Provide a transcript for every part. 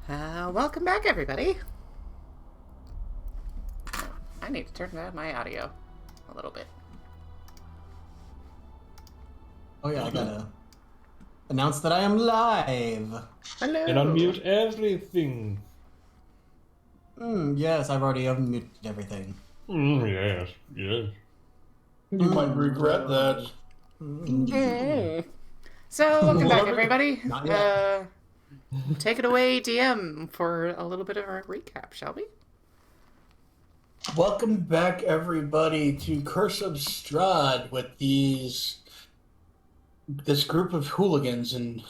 Welcome back, everybody. I need to turn down my audio a little bit. Oh yeah, I gotta announce that I am live. Hello. And unmute everything. Yes, I've already unmuted everything. Yes. You might regret that. So, welcome back, everybody. Not yet. Take it away, DM, for a little bit of a recap, shall we? Welcome back, everybody, to Curse of Strahd with this group of hooligans and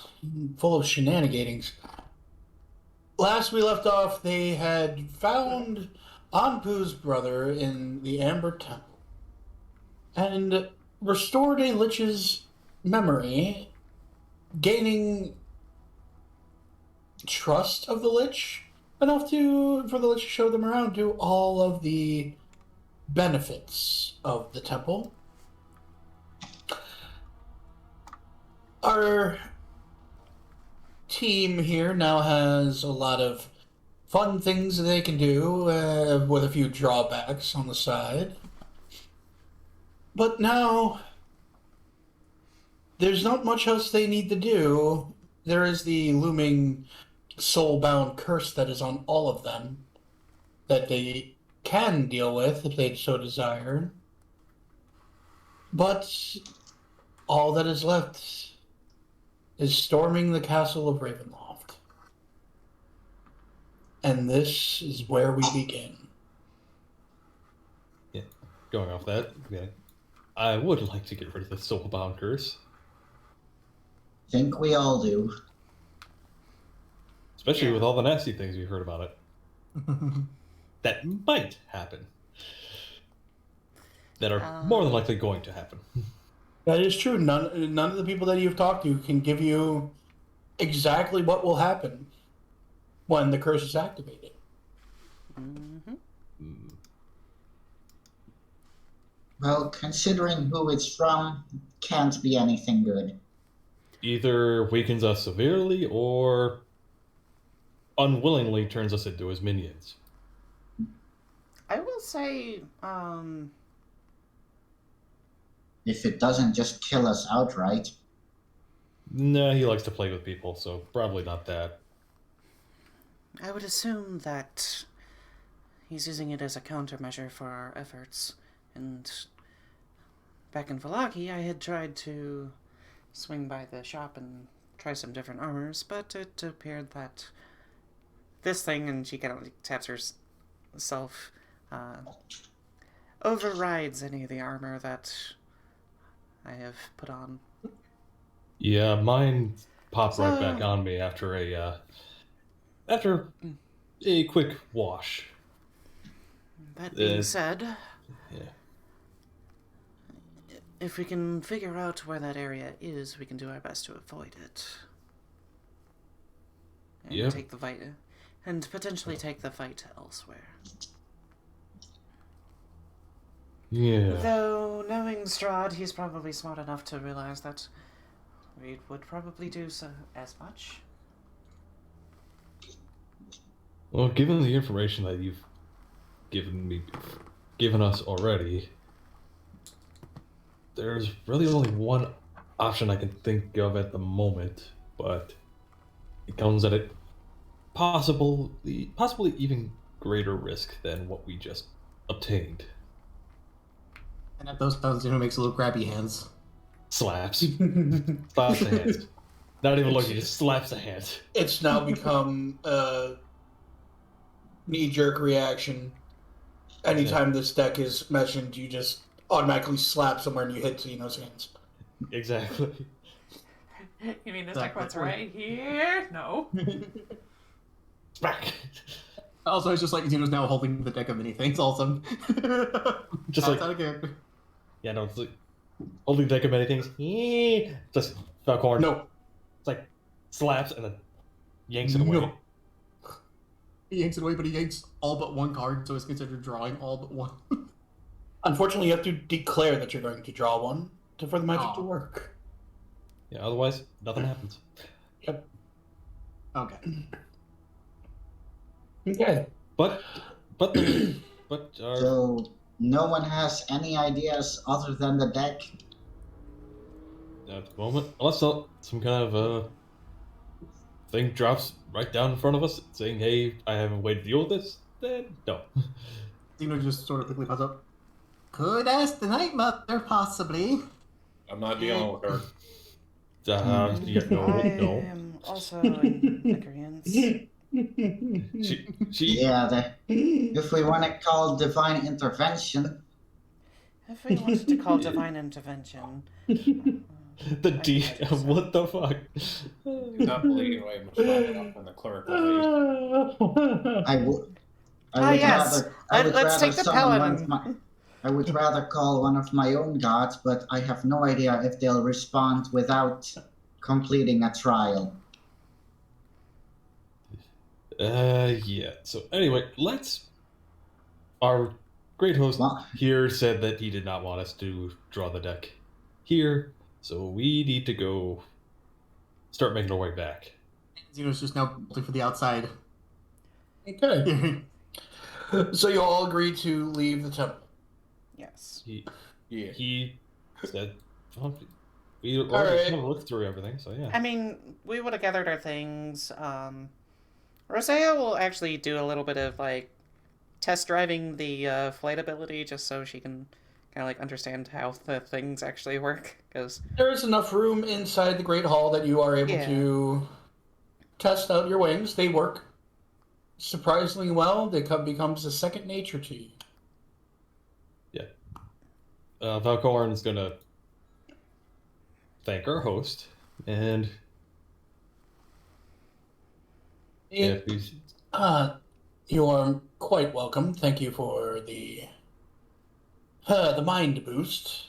full of shenanigans. Last we left off, they had found Anpu's brother in the Amber Temple and restored a lich's memory, gaining trust of the lich enough for the lich to show them around, do all of the benefits of the temple. Our team here now has a lot of fun things that they can do, with a few drawbacks on the side. But now, there's not much else they need to do. There is the looming soul-bound curse that is on all of them that they can deal with if they so desire. But all that is left is storming the castle of Ravenloft. And this is where we begin. Yeah. Going off that, yeah, I would like to get rid of the soulbound curse. Think we all do. Especially with all the nasty things we heard about it. That might happen. That are more than likely going to happen. That is true. None of the people that you've talked to can give you exactly what will happen when the curse is activated. Well, considering who it's from, can't be anything good. Either weakens us severely or unwillingly turns us into his minions. I will say, If it doesn't just kill us outright. Nah, he likes to play with people, so probably not that. I would assume that he's using it as a countermeasure for our efforts. And back in Vallaki, I had tried to swing by the shop and try some different armors, but it appeared that this thing, and she kind of taps herself, overrides any of the armor that I have put on. Yeah, mine popped right back on me after a quick wash. That being said, yeah. If we can figure out where that area is, we can do our best to avoid it. And take the fight, and potentially take the fight elsewhere. Yeah. Though, knowing Strahd, he's probably smart enough to realize that we would probably do so as much. Well, given the information that you've given us already, there's really only one option I can think of at the moment, but it comes at a possibly even greater risk than what we just obtained. And at those times, Zino makes little grabby hands. Slaps. Slaps the hands. Not even looking, just slaps the hands. It's now become a knee-jerk reaction. Anytime this deck is mentioned, you just automatically slap somewhere and you hit Zeno's hands. Exactly. You mean this deck was right here? No. Smack. Also, it's just like Zino's now holding the deck of many things. Awesome. Just like out of character. Yeah, no, it's like holding the deck of many things. Just Valkorran. No. It's like slaps and then yanks it away. No. He yanks it away, but he yanks all but one card, so it's considered drawing all but one. Unfortunately, you have to declare that you're going to draw one for the magic to work. Yeah, otherwise nothing happens. Yep. Okay. Okay. But our So no one has any ideas other than the deck. at the moment, unless some kind of thing drops right down in front of us saying, "Hey, I haven't way to deal with this," then no. Zino just sort of quickly pops up. Could ask the Night Mother, possibly. I'm not dealing with her. Yeah, no, I no. am also in agreement. She Yeah, if we want to call divine intervention, If we wanted to call divine intervention, the D. What the fuck? Do not believe I'm strong enough in the clerical ways. I would. yes. Let's take the summon one of paladin. my. I would rather call one of my own gods, but I have no idea if they'll respond without completing a trial. Yeah. So anyway, our great host Well, here said that he did not want us to draw the deck here, so we need to go start making our way back. Zeno's just now bolting for the outside. Okay. So you all agree to leave the temple. Yes. He said, well, we All already right. kind of looked through everything, so yeah. I mean, we would have gathered our things. Roseia will actually do a little bit of like test driving the flight ability just so she can kind of like understand how the things actually work. Because There is enough room inside the Great Hall that you are able Yeah. to test out your wings. They work surprisingly well. They becomes a second nature to you. Valkorran is gonna thank our host, and if he's You are quite welcome. Thank you for the mind boost.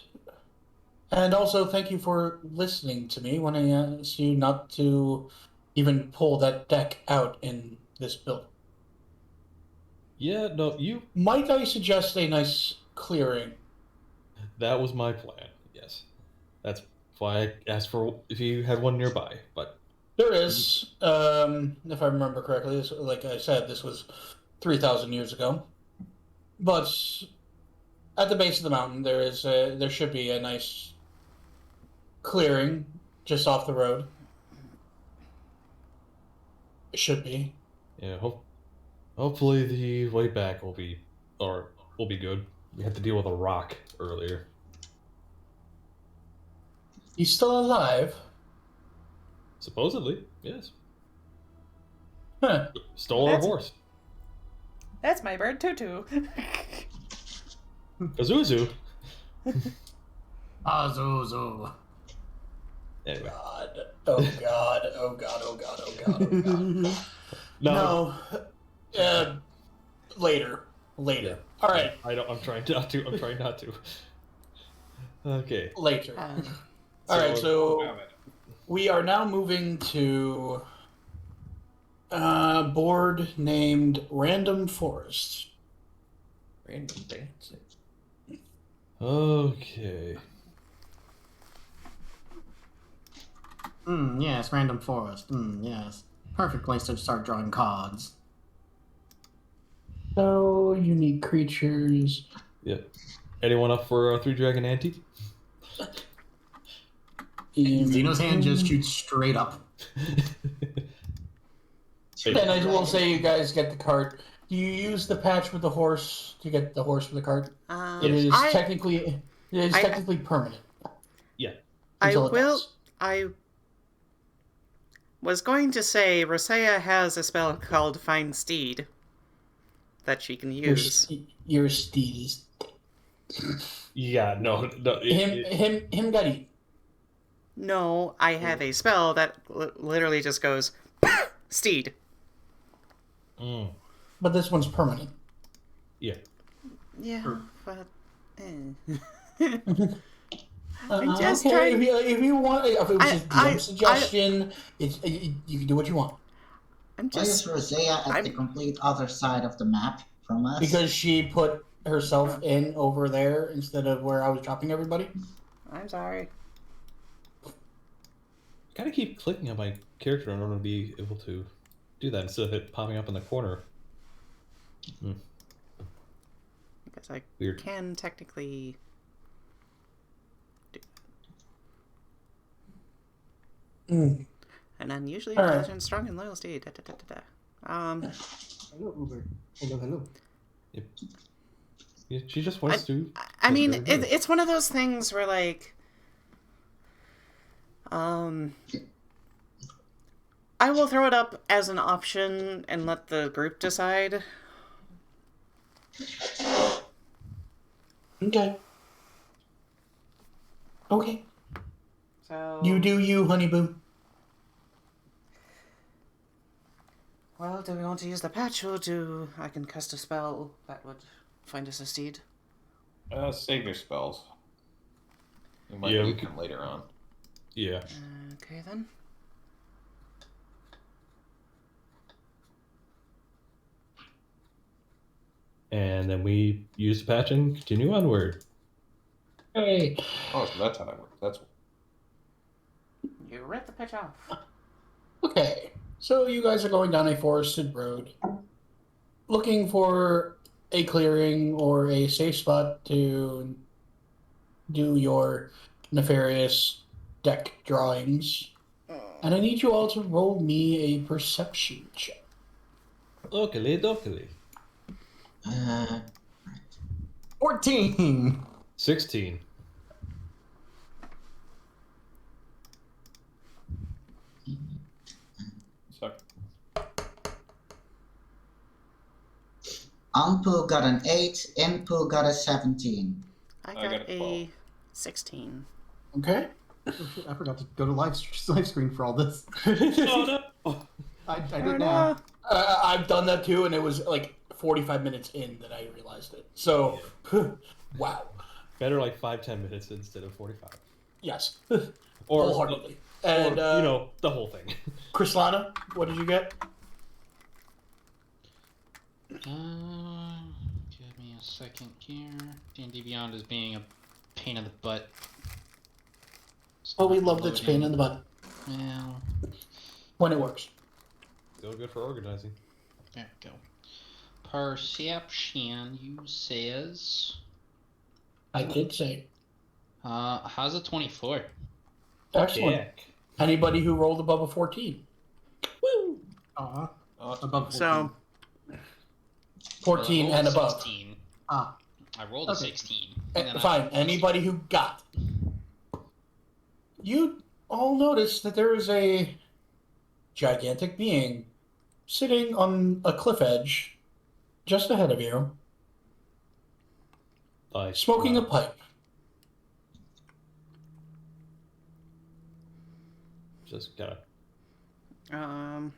And also thank you for listening to me when I asked you not to even pull that deck out in this building. yeah, no, you. Might I suggest a nice clearing? That was my plan. Yes, that's why I asked for if you had one nearby. But There is, if I remember correctly, like I said, this was 3,000 years ago. But at the base of the mountain, there should be a nice clearing just off the road. It should be. yeah, hopefully the way back will be good. We had to deal with a rock earlier. He's still alive? Supposedly, yes. Huh. Stole our horse. that's my bird Tutu. Azuzu. Azuzu. Anyway. God. Oh God. Oh God. Oh God. Oh God. Oh God. No. No. Later. Yeah. All right. I'm trying not to. Okay. Later. All right. So we are now moving to a board named Random Forest. Random dancing. Okay. Yes, random forest. Yes. Perfect place to start drawing cards. So unique creatures. Yeah. Anyone up for a 3-dragon ante? Zeno's hand just shoots straight up. And I will say, you guys get the cart. Do you use the patch with the horse to get the horse for the cart? It is technically permanent. Yeah. I was going to say Roseia has a spell called Find Steed that she can use. Your steed is Yeah, no. him got eat. No, I have a spell that literally just goes Steed. But this one's permanent. Yeah. Yeah, but Okay, if you want, if it was just DM suggestion, you can do what you want. Why is Roseia at the complete other side of the map from us? Because she put herself in over there instead of where I was dropping everybody. I'm sorry. Gotta keep clicking on my character in order to be able to do that instead of it popping up in the corner. Because I Weird. can technically do. Mm. And then usually All right. intelligence, strong, and loyalty. Hello, Uber. Hello. Yeah, she just wants to. I mean, Very good. it's one of those things where, like, I will throw it up as an option and let the group decide. Okay. Okay. So You do you, honey boo. Well, do we want to use the patch, or do I can cast a spell that would find us a steed? Save your spells. You might Yeah, we need could- them later on. Yeah. Okay then. And then we use the patch and continue onward. Hey. Oh, so that's how that works. That's You rip the patch off. Okay. So you guys are going down a forested road, looking for a clearing or a safe spot to do your nefarious deck drawings. And I need you all to roll me a perception check. Dokily. 14! 16. suck. Anpu got an 8, Anpu got a 17. I got got a a 16. Okay. Oh, shit, I forgot to go to live screen for all this. Oh no! I Oh, did no. now. I've done that too, and it was like 45 minutes in that I realized it. So, wow. Better like 5-10 minutes instead of 45. Yes. Or, Wholeheartedly. And, or, you know, the whole thing. Krislana, what did you get? Give me a second here. D&D Beyond is being a pain in the butt. It's Oh, we not love its pain in the butt. Well, When it works. Still good for organizing. there we go. Perception, you says. I did say. How's a 24? Excellent. Yeah. Anybody who rolled above a 14? Woo! Aw. Oh, Above 14. So, 14 Well, I and rolled a above. 16. Ah. I rolled a Okay. 16. and then I Fine. rolled a Anybody who got. You all notice that there is a gigantic being sitting on a cliff edge just ahead of you, Like, smoking a pipe. Just gotta. How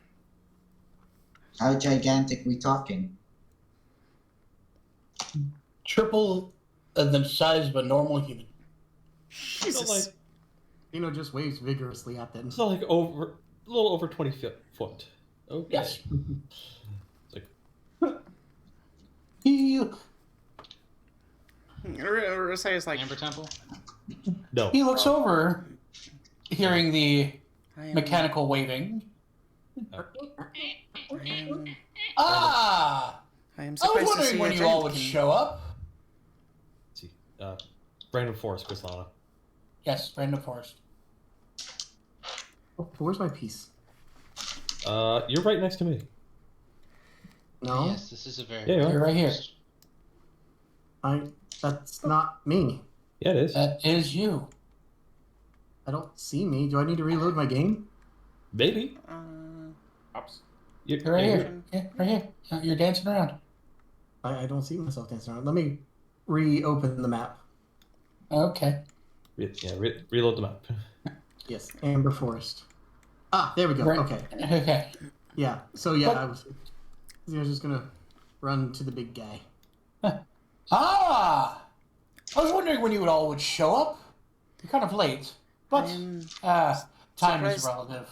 gigantic we talking? Triple the size of a normal human. Jesus. Like, Just waves vigorously at them. it's not like a little over 20 foot. Okay. Yes. It's like, He Roseia's like, Amber Temple? no. looks over, hearing the I am, mechanical waving. I am, Ah! I am I was surprised to wondering see when a you all giant would king. show up. Let's see. Random Forest, Krislana. Yes, Random Forest. Oh, where's my piece? You're right next to me. No, Yes, this is a very. Yeah, You're right here. that's not me. Yeah, it is. That is you. I don't see me. Do I need to reload my game? Maybe. Ops. You're right here. Yeah, right here. You're dancing around. I don't see myself dancing around. Let me reopen the map. Okay. Reload the map. Yes, Amber Forest. Ah, there we go. Right. Okay. Okay. Yeah. So yeah, But- I was just gonna run to the big guy. Ah! I was wondering when you all would show up. You're kind of late. But, I am, time is surprised- relative.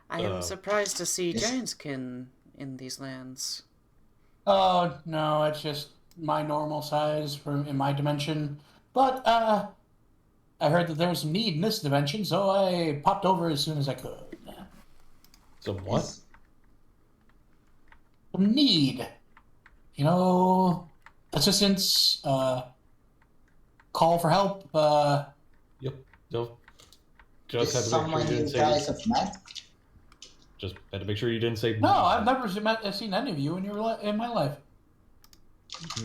I am surprised to see Yes. giantskin in these lands. Oh, no, it's just my normal size in my dimension. But, I heard that there was some need in this dimension, so I popped over as soon as I could. So what? Some need. assistance, call for help. Yep. No. Is Just had to make sure someone you you didn't say. guys have met? Just had to make sure you didn't say. No, I've never seen any of you in my life.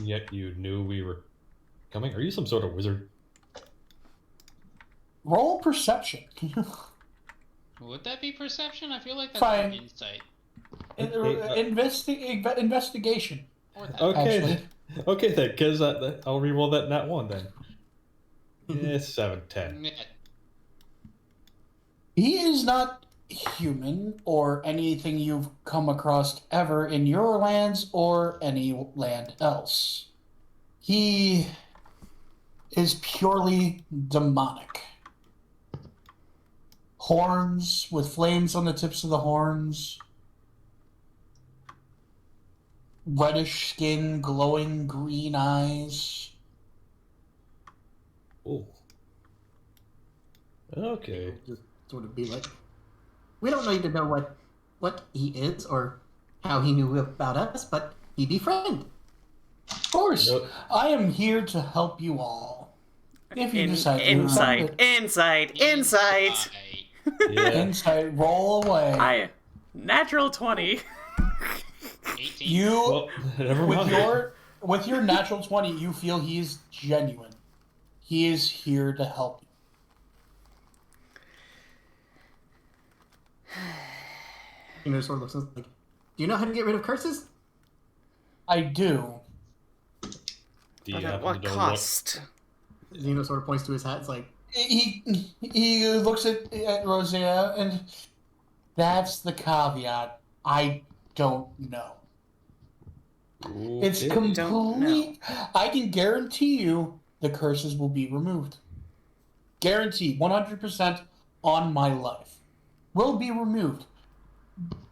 Yet you knew we were coming. Are you some sort of wizard? Roll perception. Would that be perception? I feel like that's Fine. insight. Investigation. Or that. Okay. Actually. Okay then, because I'll re-roll that nat 1 then. It's 7, 10. Yeah. He is not human or anything you've come across ever in your lands or any land else. He is purely demonic. Horns with flames on the tips of the horns. Reddish skin, glowing green eyes. Oh. Okay. Just sort of be like, we don't need to know what he is or how he knew about us, but he befriend. Of course, Nope. I am here to help you all. If you decide to Insight. Yeah. Insight, roll away. Natural 20. 18. You Well, never mind. with your natural 20, you feel he is genuine. He is here to help you. Sort of looks like, do you know how to get rid of curses? I do. Do you But at happen what to know cost? Zino sort of points to his hat. It's like, He looks at Roseia, and that's the caveat. I don't know. It's Okay. complete. I can guarantee you the curses will be removed. Guarantee 100% on my life. Will be removed.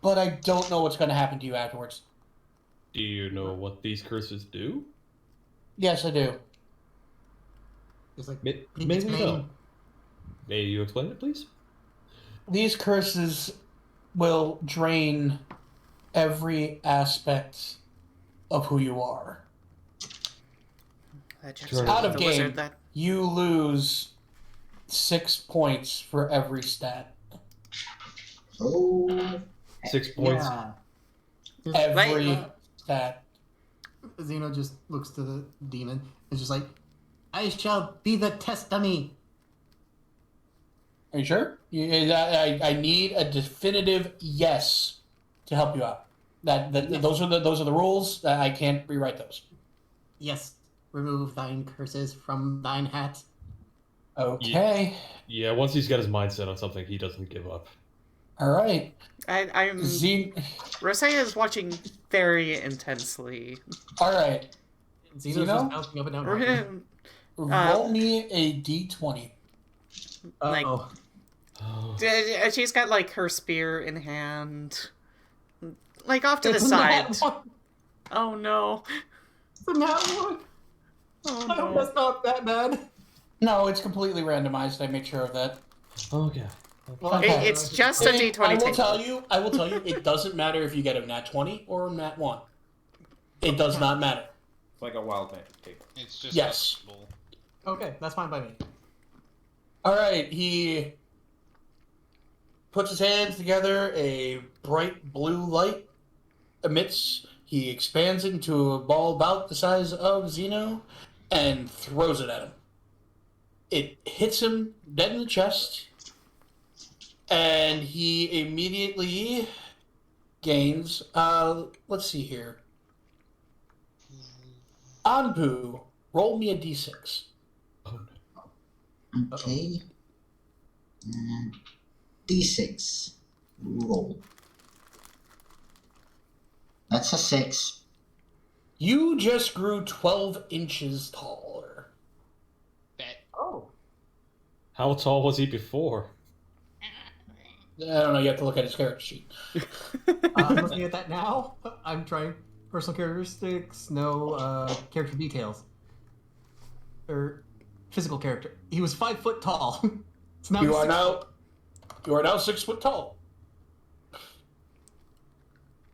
But I don't know what's going to happen to you afterwards. Do you know what these curses do? Yes, I do. it's like, Maybe explain. no. May you explain it, please? These curses will drain every aspect of who you are. That just Sure. Out of the game, wizard that you lose 6 points for every stat. Oh, 6 points. Yeah. Every stat. Zeno just looks to the demon. It's just like, I shall be the test dummy. Are you sure? I need a definitive yes to help you out. Yes. Those are the rules. I can't rewrite those. Yes, remove thine curses from thine hat. Okay. Yeah, once he's got his mind set on something, he doesn't give up. All right. I'm Roseia is watching very intensely. All right. Zeno's Zeno? just bouncing up and down. Roll me a d20. Like- Oh, She's got like her spear in hand, like off to the it's a side. nat one. Oh no! It's a nat one. Oh I hope no! that's not that bad. No, it's completely randomized. I make sure of that. Okay. Well, Okay. It's just a And D20 I will table. tell you, it doesn't matter if you get a nat 20 or a nat 1. It does not matter. It's like a wild magic table. It's just Yes. a bowl. Okay, that's fine by me. All right, he puts his hands together. A bright blue light emits. He expands it into a ball about the size of Zino and throws it at him. It hits him dead in the chest, and he immediately gains. Let's see here. Anpu, roll me a d6. okay. And D6. Roll. That's a 6. You just grew 12 inches taller. Bet. Oh. How tall was he before? I don't know, you have to look at his character sheet. I'm looking at that now. I'm trying personal characteristics, no character details. Or physical character. He was 5 foot tall. It's now You are 6 foot. now 6 foot tall.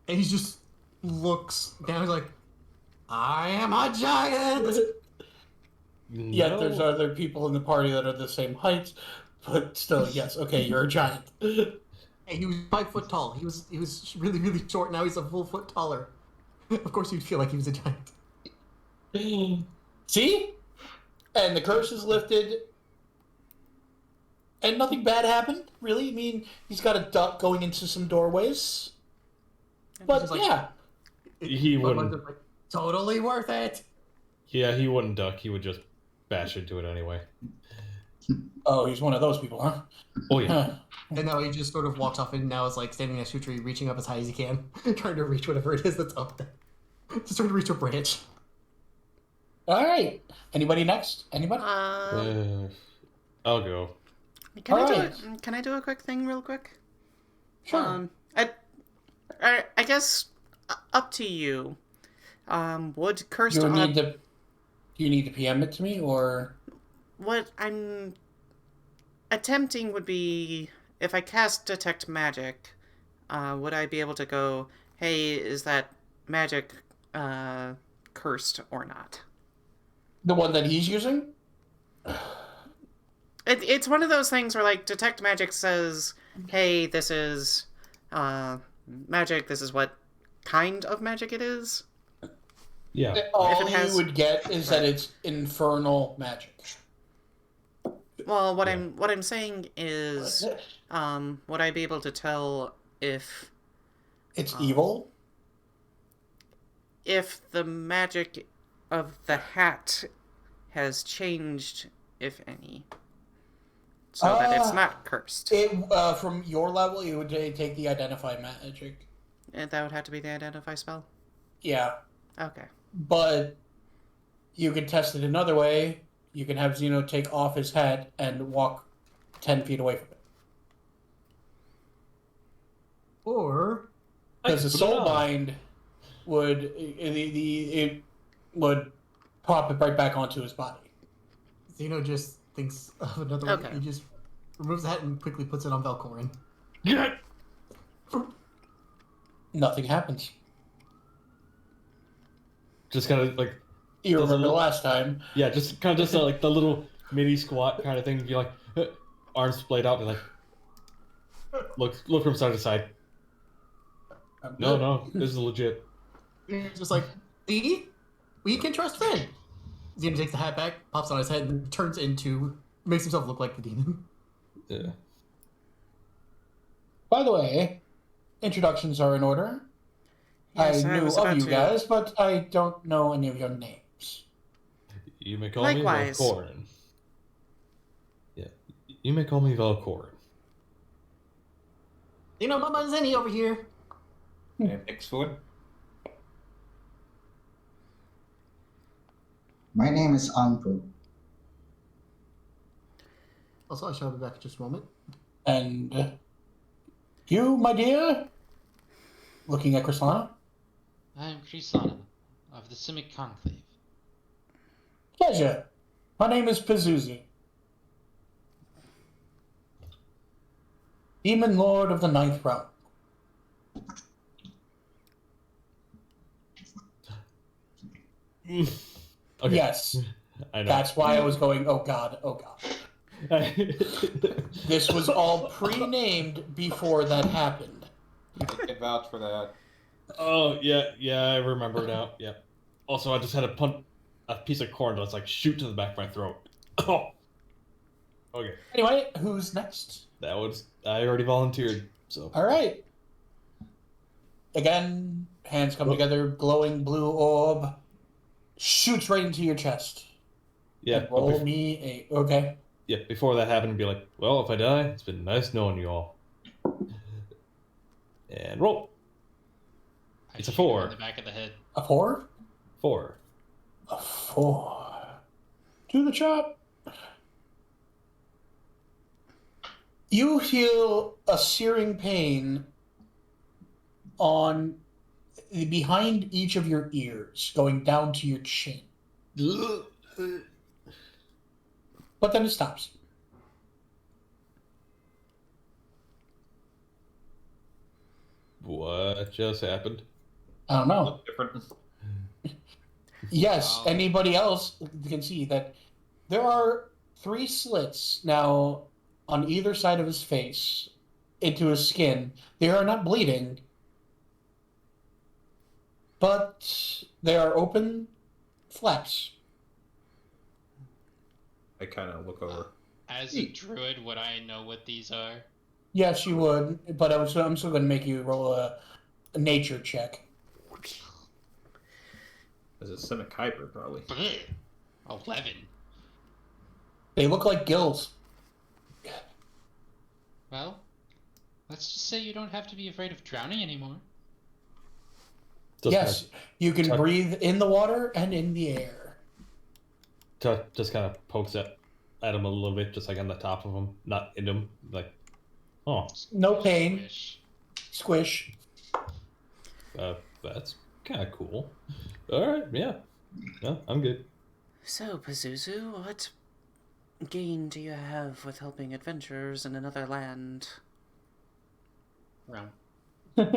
And he just looks down. He's like, I am a giant! Yet there's No. other people in the party that are the same height, but still, yes. Okay, you're a giant. Hey, he was 5 foot tall. He was really, really short. Now he's a full foot taller. Of course you'd feel like he was a giant. See? And the curse is lifted. And nothing bad happened, really. I mean, he's got a duck going into some doorways. But Just like- yeah. He But wouldn't. Martha's like, totally worth it. Yeah, he wouldn't duck. He would just bash into it anyway. Oh, he's one of those people, huh? Oh yeah. Huh. And now he just sort of walks off and now is like standing next to a tree, reaching up as high as he can, trying to reach whatever it is that's up there. Just trying to reach a branch. All right. Anybody next? Anybody? I'll go. Can Alright. can I do a quick thing real quick? Sure. I guess up to you. Would cursed you ob- need to. Do you need to PM it to me, or what I'm attempting would be if I cast detect magic, would I be able to go, hey, is that magic cursed or not? the one that he's using? It's one of those things where, like, detect magic says, hey, this is magic, this is what kind of magic it is. Yeah. All If it has- you would get is that it's infernal magic. Well, what I'm saying is, would I be able to tell if It's evil. the magic of the hat has changed, if any, so that it's not cursed? From your level, you would take the identify magic. And that would have to be the identify spell? Yeah, Okay. but you could test it another way. You can have Zino take off his hat and walk 10 feet away from it. Or Because the soul bind would it would pop it right back onto his body. Zeno just thinks of another Okay. way. He just removes the hat and quickly puts it on Valkorran. Yeah. Nothing happens. Just kind of like, You Does it remember look- last time? yeah, just kind of just like the little mini squat kind of thing. You like arms splayed out and like look from side to side. I'm No, good. no, this is legit. He's just like, see? We can trust Finn. Zeno takes the hat back, pops on his head, and makes himself look like the demon. Yeah. By the way, introductions are in order. Yes, I knew was of about you to- guys, but I don't know any of your names. You may call Likewise. me Valkorran. Yeah, you may call me Valkorran. Mama Zinny over here. Bigfoot. My name is Anpu. Also, I shall be back in just a moment. And you, my dear? Looking at Krislana? I am Krislana of the Simic Conclave. Pleasure. My name is Pazuzu. Demon Lord of the Ninth Realm. Okay. Yes, I know. that's why I was going, oh god, oh god. This was all pre-named before that happened. I can vouch for that. Oh yeah, I remember now. Yeah. Also, I just had a piece of corn that's like shoot to the back of my throat. Oh. Okay, Anyway, who's next? that was I already volunteered. So Alright. Again, hands come together, glowing blue orb. Shoots right into your chest. yeah, And but roll me a... Okay. yeah. Before that happened, be like, well, if I die, it's been nice knowing you all. And roll. I It's a shoot him 4. in the back of the head. A 4? 4. A 4. To the chop. You feel a searing pain on behind each of your ears, going down to your chin. But then it stops. What just happened? I don't know. Look different. Yes, Oh. anybody else can see that there are 3 slits now on either side of his face into his skin. They are not bleeding, but they are open flaps. I kind of look over. As a druid, would I know what these are? Yes, you would, but I'm still going to make you roll a nature check. As a Simic Hybrid, probably. 11. They look like gills. Well, let's just say you don't have to be afraid of drowning anymore. Yes, you can Tuck- breathe in the water and in the air. Just kind of pokes at him a little bit, just like on the top of him, not in him. Like, oh, No pain. Squish. Squish. that's kind of cool. All right, yeah. No, I'm good. So, Pazuzu, what gain do you have with helping adventurers in another land? Realm. Where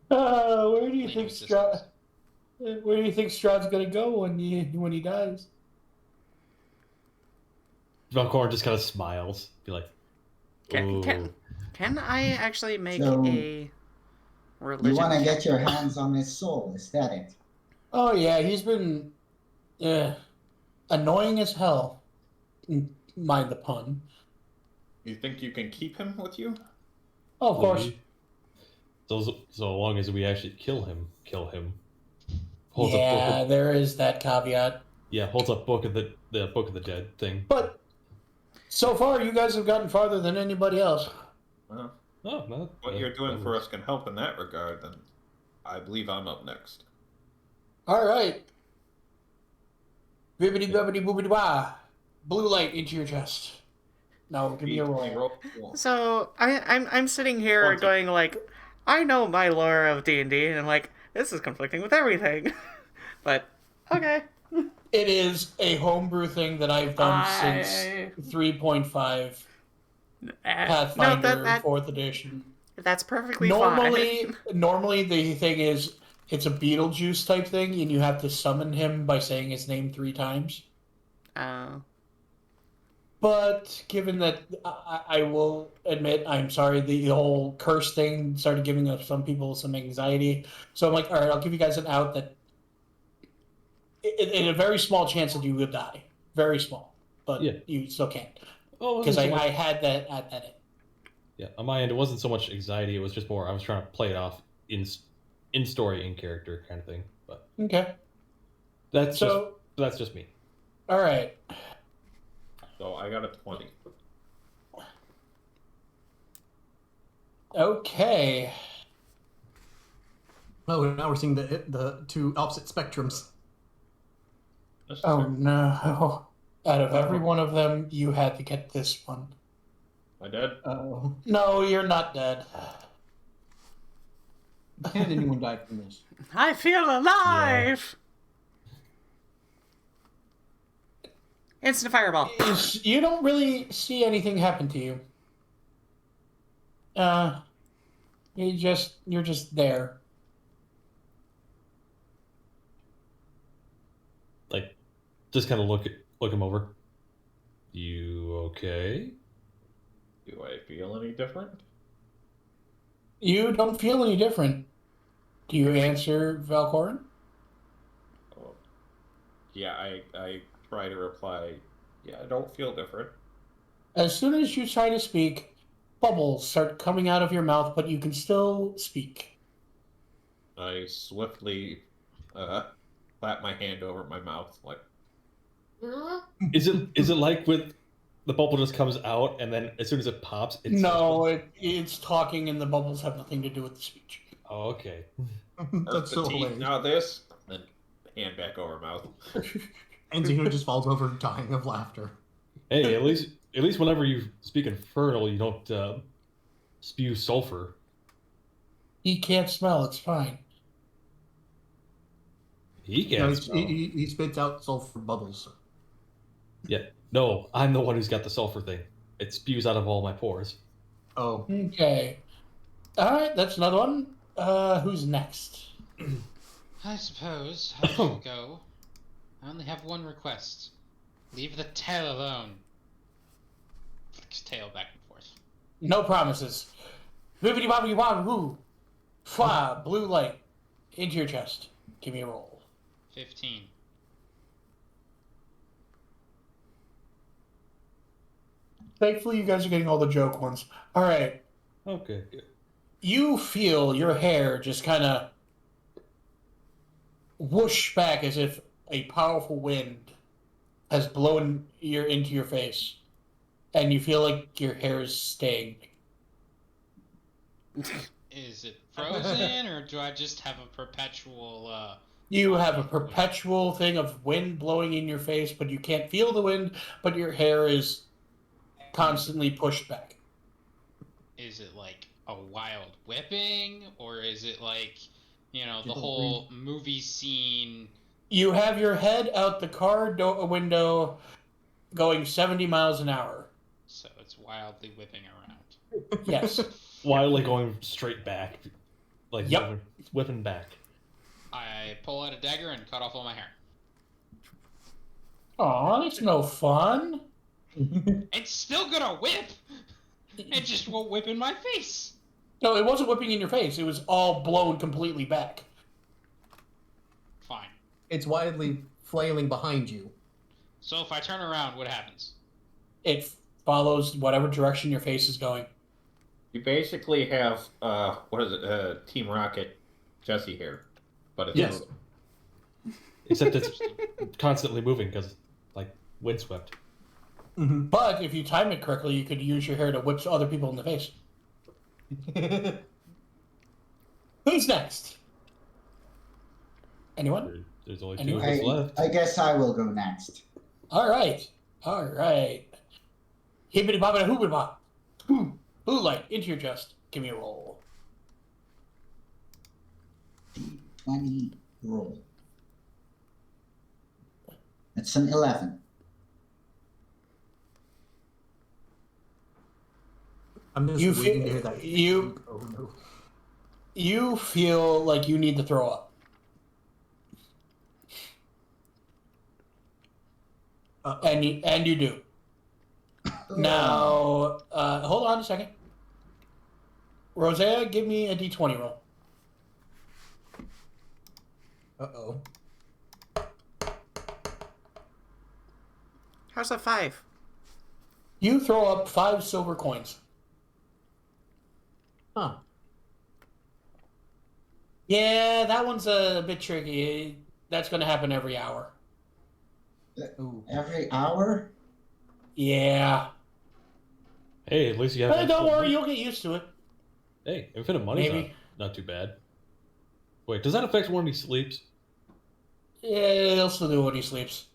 do you Leading think Strahd? systems. Where do you think Strahd's gonna go when he dies? Valkorran just kind of smiles, be like, "Ooh." Can I actually make So, a religion? You want to check? get your hands on his soul, is that it? Oh yeah, he's been annoying as hell. Mind the pun. You think you can keep him with you? Oh, of course. So long as we actually kill him. Yeah, there is that caveat. Holds up Book of the Book of the Dead thing. But so far, you guys have gotten farther than anybody else. Well, Oh, no. what you're doing for us can help in that regard, then I believe I'm up next. All right. Bibbidi bobbidi boobidi wah. Blue light into your chest. Now give me a roll. So I'm sitting here 20. going like, I know my lore of D&D, and I'm like, this is conflicting with everything. But okay. It is a homebrew thing that I've done since 3.5 Pathfinder that 4th edition. that's perfectly fine. Normally the thing is it's a Beetlejuice type thing, and you have to summon him by saying his name 3 times. Oh. But given that I will admit, I'm sorry, the whole curse thing started giving up some people some anxiety. So I'm like, all right, I'll give you guys an out that in a very small chance that you will die. Very small. But you still can't. Oh, Because I had that at that end. Yeah, on my end, it wasn't so much anxiety. It was just more I was trying to play it off in story, in character kind of thing. But Okay. that's just me. All right. So I got a 20. Okay. Oh, now we're seeing the 2 opposite spectrums. Oh no. Out of every one of them, you had to get this one. Am I dead? Oh. No, you're not dead. Can anyone die from this? I feel alive! Instant fireball. You don't really see anything happen to you. You're just there. Like, just kind of look him over. You okay? Do I feel any different? You don't feel any different. Do you answer Valkorran? Oh, yeah, I try to reply, yeah, I don't feel different. As soon as you try to speak, bubbles start coming out of your mouth, but you can still speak. I swiftly clap my hand over my mouth, like... Is it like with the bubble just comes out and then as soon as it pops, it's... No, it's talking and the bubbles have nothing to do with the speech. Oh, okay. That's so hilarious. Now this, then hand back over mouth. And Zino just falls over dying of laughter. Hey, at least whenever you speak Infernal, you don't spew sulfur. He can't smell, it's fine. He No, can't smell. he spits out sulfur bubbles. Yeah. No, I'm the one who's got the sulfur thing. It spews out of all my pores. Oh. Okay. Alright, that's another one. Who's next? I suppose I shall go. I only have one request. Leave the tail alone. Flicks tail back and forth. No promises. Bibbidi bobbidi bob woo. Fwa, blue light. Into your chest. Give me a roll. 15. Thankfully, you guys are getting all the joke ones. All right. Okay, good. You feel your hair just kind of whoosh back as if a powerful wind has blown into your face, and you feel like your hair is staying. Is it frozen, or do I just have a perpetual, You have a perpetual thing of wind blowing in your face, but you can't feel the wind, but your hair is constantly pushed back. Is it like a wild whipping, or is it like, you know, the whole movie scene? You have your head out the car window going 70 miles an hour. So it's wildly whipping around. Yes. Wildly going straight back. Like, Yep. whipping back. I pull out a dagger and cut off all my hair. Aw, that's no fun. It's still gonna whip! It just won't whip in my face! No, it wasn't whipping in your face. It was all blown completely back. Fine. It's wildly flailing behind you. So if I turn around, what happens? It follows whatever direction your face is going. You basically have, Team Rocket Jesse hair. But it's Yes. moving. Except it's constantly moving because, like, windswept. Mm-hmm. But if you time it correctly, you could use your hair to whip other people in the face. Who's next? Anyone? There's only two Anyway, of us left. I guess I will go next. All right. Hibbity bobbity hoobity bop. Blue light into your chest. Give me a roll. 20 roll. It's an 11. I'm just You waiting to feel hear that. you Oh no. you feel like you need to throw up. And you do. Now, hold on a second. Roseia, give me a d20 roll. Uh-oh. How's a 5? You throw up 5 silver coins. Huh. Yeah, that one's a bit tricky. That's going to happen every hour. Ooh. Every hour? Yeah. Hey, at least you have. Don't worry, you'll get used to it. Hey, infinite money's Maybe. not too bad. Wait, does that affect when he sleeps? Yeah, he'll still do it when he sleeps.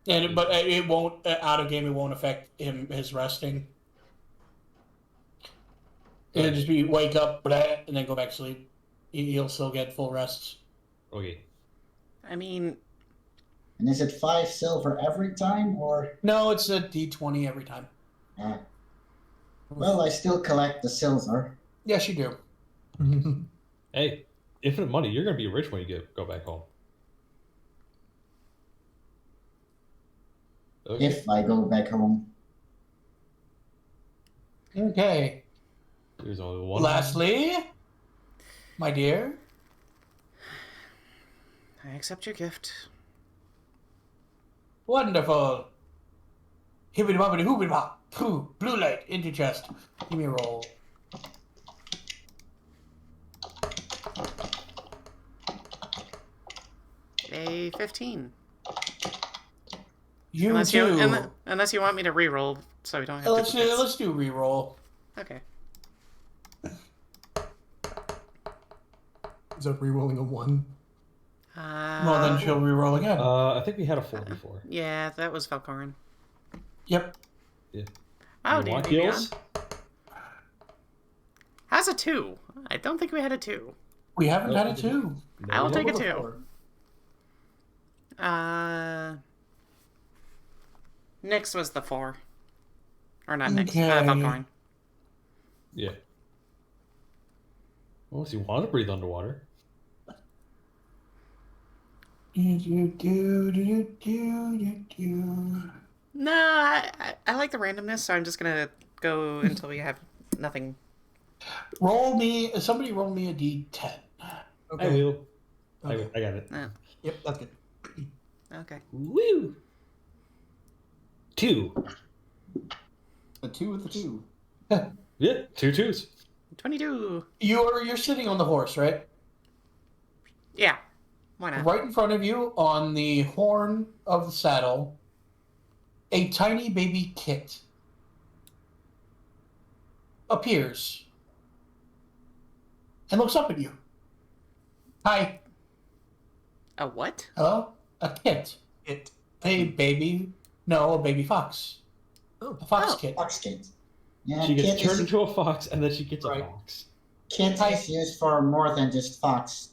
But it won't, out of game, it won't affect his resting. It'll just be wake up, and then go back to sleep. He'll still get full rests. Okay. I mean, And is it 5 silver every time, or? No, it's a d20 every time. Well, I still collect the silver. Yes, you do. Hey, infinite money. You're gonna be rich when you go back home. Okay. If I go back home. Okay. There's only one. Lastly, my dear, I accept your gift. wonderful. Hibbity bobbity hoobity bop. Blue light into chest. Give me a roll. A 15. You Unless too. unless you want me to re-roll, so we don't have Let's duplicates. do reroll. Okay. Is that re-rolling a 1? Well, then she'll reroll again. I think we had a 4 before. Yeah, that was Valkorran. Yep. Oh, You dear. want Maybe heals? How's a 2? I don't think we had a 2. We haven't had a 2. No, I'll we take a don't. 2. Nyx was the 4. Or not Nyx, Okay. Valkorran. Yeah. Well, if you want to breathe underwater. No, I like the randomness, so I'm just gonna go until we have nothing. Somebody roll me a D10. Okay. I will. Okay. I got it. Yep, that's good. Okay. Woo! 2. A 2 with the 2. Yeah, 2 2s. 22. You're sitting on the horse, right? Yeah. Why not? Right in front of you, on the horn of the saddle, a tiny baby kit appears and looks up at you. Hi. A what? Hello? A kit. A baby. No, a baby fox. Oh. A fox Oh. kit. Fox kit. Yeah, She gets kit turned is, into a fox, and then she gets Right. a fox. kit Hi. is used for more than just fox.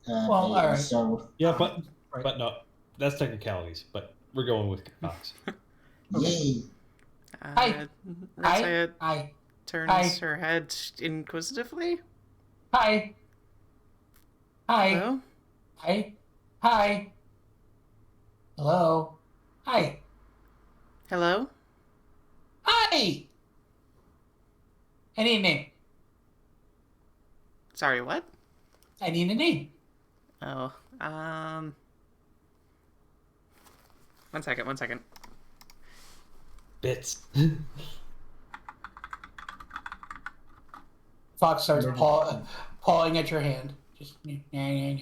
Well, babies, alright. So, Yeah, Right. but no, that's technicalities. But we're going with fox. yay. Hi. Roseia Hi. turns Hi. her head inquisitively. Hi. Hi. Hello? Hi. Hi. Hello. Hi. Hello? Hi. I need a name. Sorry, what? I need a name. Oh, One second. Bits. Fox starts pawing at your hand. Just gnawing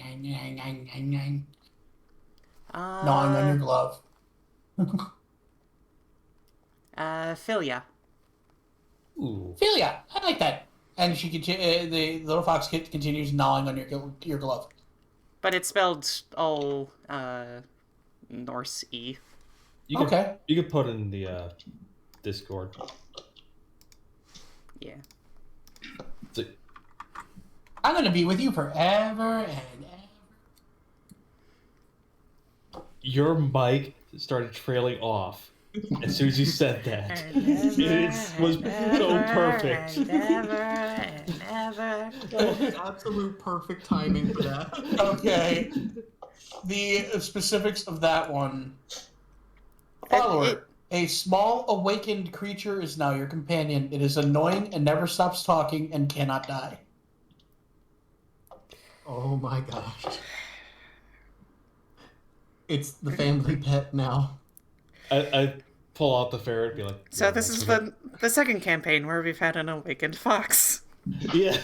on your glove. Philia. Ooh. Philia, I like that. And the little fox kid continues gnawing on your glove. But it's spelled all, Norse-y. You could, Okay. You could put in the Discord. Yeah. So, I'm gonna be with you forever and ever. your mic started trailing off as soon as you said that. It was so perfect. Absolute perfect timing for that. Okay. The specifics of that one. Follower. A small awakened creature is now your companion. It is annoying and never stops talking and cannot die. Oh my gosh. It's the family pet now. I pull out the ferret and be like, So "Yeah, this is that's the second campaign where we've had an awakened fox. Yeah.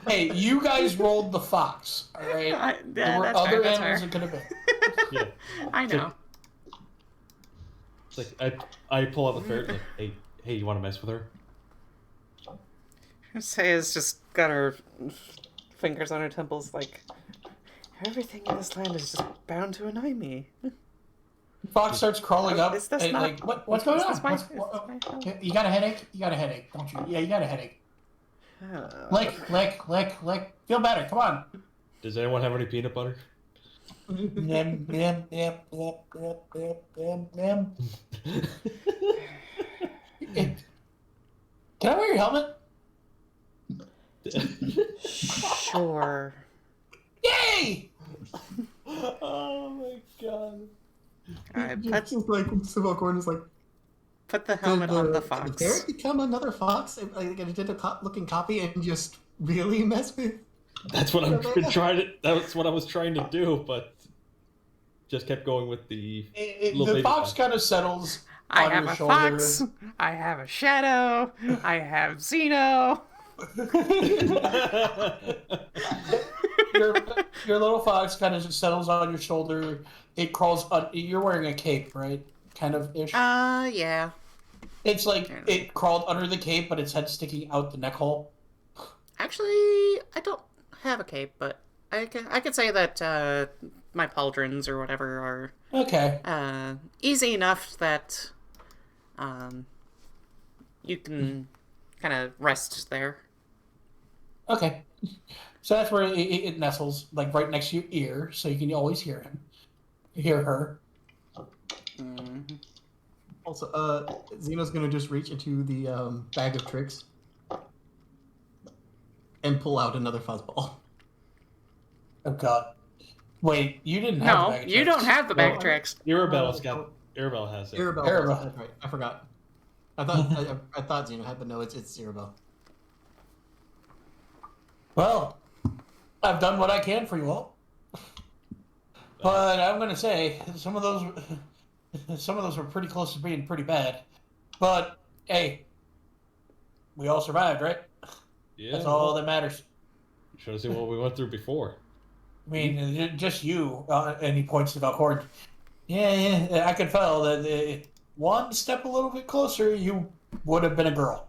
Hey, you guys rolled the fox, all right? There were that's other fair, animals that could have been. Yeah. I know. It's like I pull out the ferret and like, hey, you want to mess with her? Saya's just got her fingers on her temples like, everything in this land is just bound to annoy me. Fox starts crawling up. Is this and, not- like, what's going is on? this my- What's- is this my fault? You got a headache? You got a headache, don't you? Yeah, you got a headache. Lick. Feel better. Come on. Does anyone have any peanut butter? Nim. Can I wear your helmet? Sure. Yay! Oh my god. Alright, It's like Valkorran is like, put the helmet on the Did fox. the ferret become another fox? Like an identical looking copy and just really mess with? That's what I'm trying to. That's what I was trying to do, but just kept going with the. little The baby fox fox. kind of settles I on have your a shoulder. fox. I have a shadow. I have Zino. Your little fox kind of just settles on your shoulder. It crawls on. You're wearing a cape, right? Kind of ish. Yeah. It's like it crawled under the cape, but its head sticking out the neck hole. Actually, I don't have a cape, but I could say that my pauldrons or whatever are Okay. easy enough that you can kind of rest there. Okay. So that's where it nestles, like right next to your ear, so you can always hear him. Hear her. Mm-hmm. Also, Zeno's gonna just reach into the bag of tricks and pull out another fuzzball. Oh god. Wait, you didn't have No, the bag of you tricks. don't have the backtracks. Irabel's got. Irabel has it. Irabel. Irabel. That's right. I forgot. I thought Zino had, but no, it's Irabel. Well, I've done what I can for you all. But I'm gonna say some of those were pretty close to being pretty bad. But hey, we all survived, right? Yeah. That's all that matters. You should have seen what we went through before. I mean, just you. And he points to Valkorran. Yeah, I could tell that one step a little bit closer, you would have been a girl.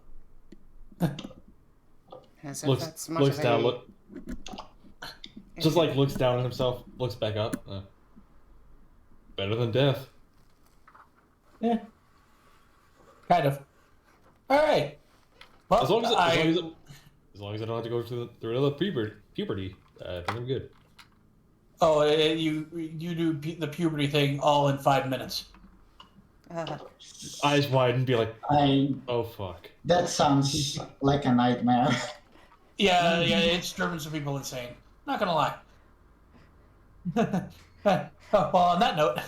As if that's much Looks of down. a... Just like looks down at himself, looks back up. Better than death. Yeah. Kind of. All right. Well, As long as I don't have to go through another puberty, I think I'm good. Oh, you do the puberty thing all in 5 minutes. Eyes wide and be like, oh fuck. That sounds like a nightmare. Yeah, it's driven some people insane. Not gonna lie. Well, on that note,